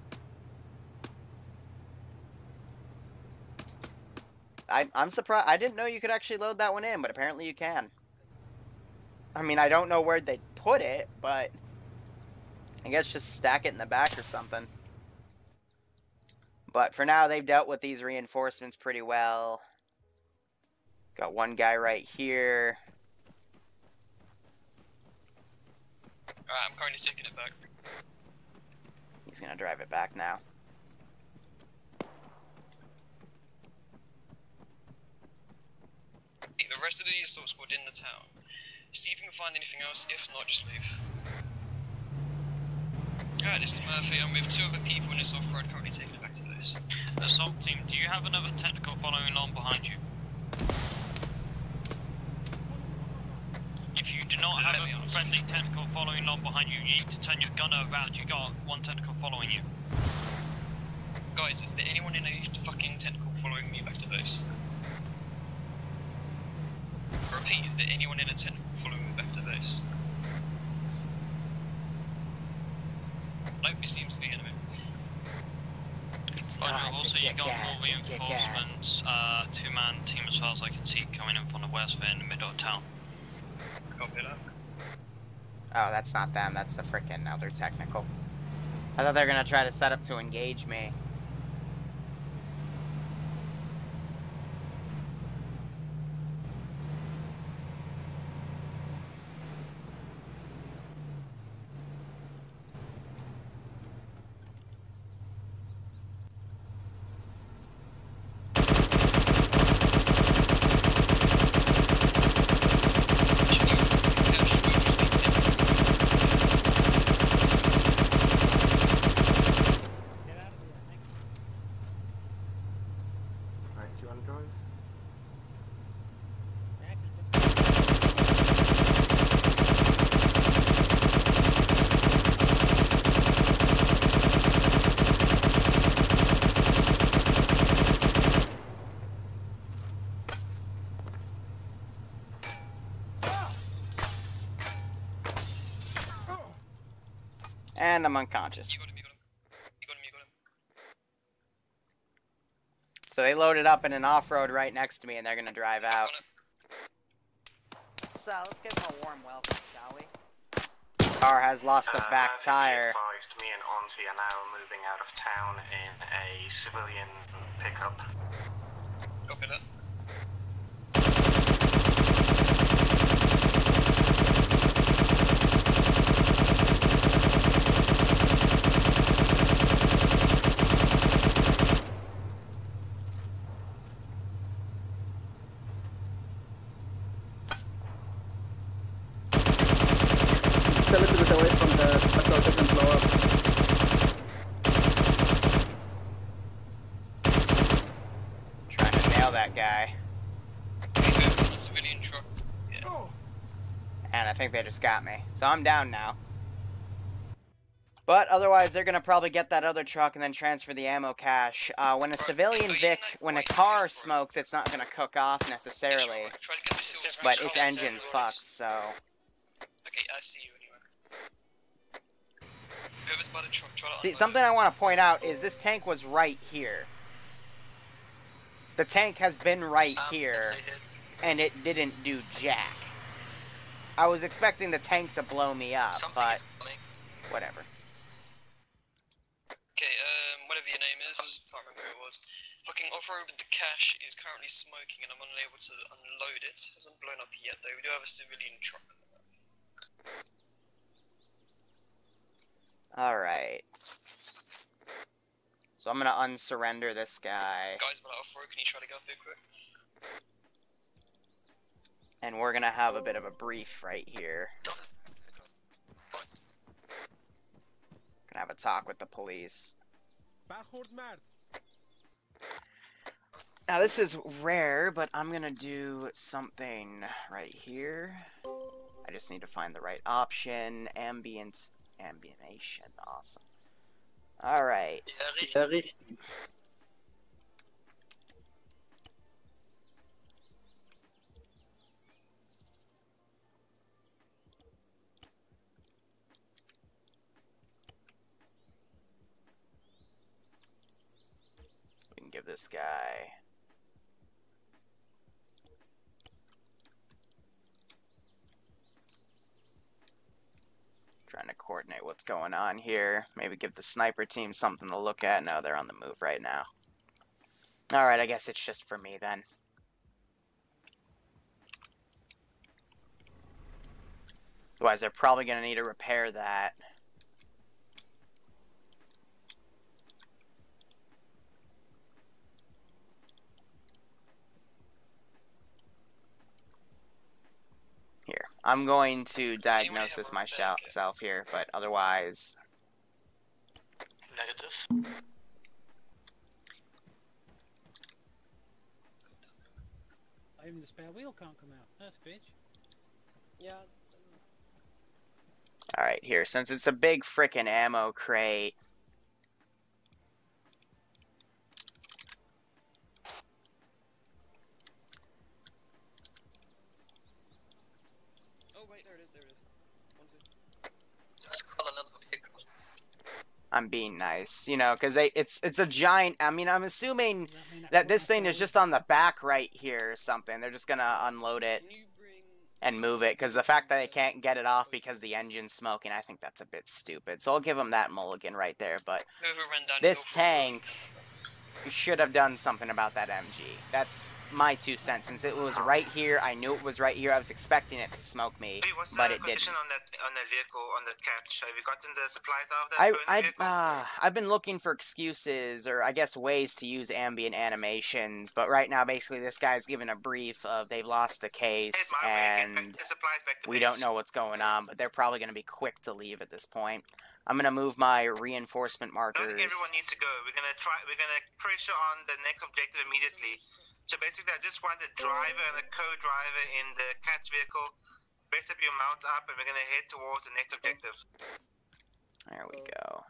I'm surprised. I didn't know you could actually load that one in, but apparently you can. I mean, I don't know where they put it, but I guess just stack it in the back or something. But for now, they've dealt with these reinforcements pretty well. Got one guy right here. Alright, I'm currently taking it back. He's gonna drive it back now. The rest of the assault squad in the town. See if you can find anything else, if not, just leave. Alright, this is Murphy. I'm with 2 other people in this off-road, currently taking it back to base. Assault team, do you have another tactical following along behind you? If you do not have a friendly tactical following along behind you, you need to turn your gunner around. You got 1 tactical following you. Guys, is there anyone in a fucking tactical following me back to base? Repeat, is there anyone in a tactical following me back to base? Nope, it seems to be enemy. It's Also, you got more reinforcements, 2-man team as far as I can see coming in from the west, they're in the middle of town. Copy that. Oh, that's not them. That's the frickin' other technical. I thought they were gonna try to set up to engage me. you want to drive? And I'm unconscious. You got him. So they loaded up in an off-road right next to me, and they're gonna drive out. So let's give him a warm welcome, shall we? Car has lost a back tire. Advised, me and Onzi are now moving out of town in a civilian pickup. Copy that. A little bit away from the petrol station, blow up. Trying to nail that guy. Civilian truck. Yeah. And I think they just got me. So I'm down now. But otherwise, they're gonna probably get that other truck and then transfer the ammo cache. When a civilian Vic, when a car smokes, it's not gonna cook off necessarily. But its engine's fucked, so... Okay, I see you anyway. Whoever's by the truck, try to See, something I want to point out is this tank was right here. The tank has been right here, and it didn't do jack. I was expecting the tank to blow me up, but whatever. Okay, whatever your name is, can't remember who it was. Fucking off-road with the cache is currently smoking and I'm unable to unload it. Hasn't blown up yet though, we do have a civilian truck. Alright. So I'm gonna unsurrender this guy. Guys, but off-road, can you try to go up here quick? And we're gonna have a bit of a brief right here. Gonna have a talk with the police. Now this is rare, but I'm gonna do something right here. I just need to find the right option. Ambientation, awesome. Alright. We can give this guy... Trying to coordinate what's going on here. Maybe give the sniper team something to look at. No, they're on the move right now. Alright, I guess it's just for me then. Otherwise, they're probably going to need to repair that. Here, I'm going to diagnose this myself here, but otherwise... Negative. Even the spare wheel can't come out. That's a bitch. Yeah. Alright, here, since it's a big frickin' ammo crate... Oh wait, there it is, there it is. 1, 2. Just call another vehicle. I'm being nice, you know, because it's a giant... I mean, I'm assuming that this thing is just on the back right here or something. They're just gonna unload it and move it, because the fact that they can't get it off because the engine's smoking, I think that's a bit stupid. So I'll give them that mulligan right there, but this tank... You should have done something about that MG. That's my 2 cents. Since it was right here, I knew it was right here. I was expecting it to smoke me, but it didn't. On that vehicle, on that catch? Have you gotten the supplies out of that? I've been looking for excuses, or I guess ways to use ambient animations, but right now, basically, this guy's given a brief of they've lost the case, and we don't know what's going on, but they're probably going to be quick to leave at this point. I'm gonna move my reinforcement I don't markers. think everyone needs to go. We're gonna pressure on the next objective immediately. So basically, I just want a driver and a co-driver in the catch vehicle. Rest of you mount up, and we're gonna head towards the next objective. There we go.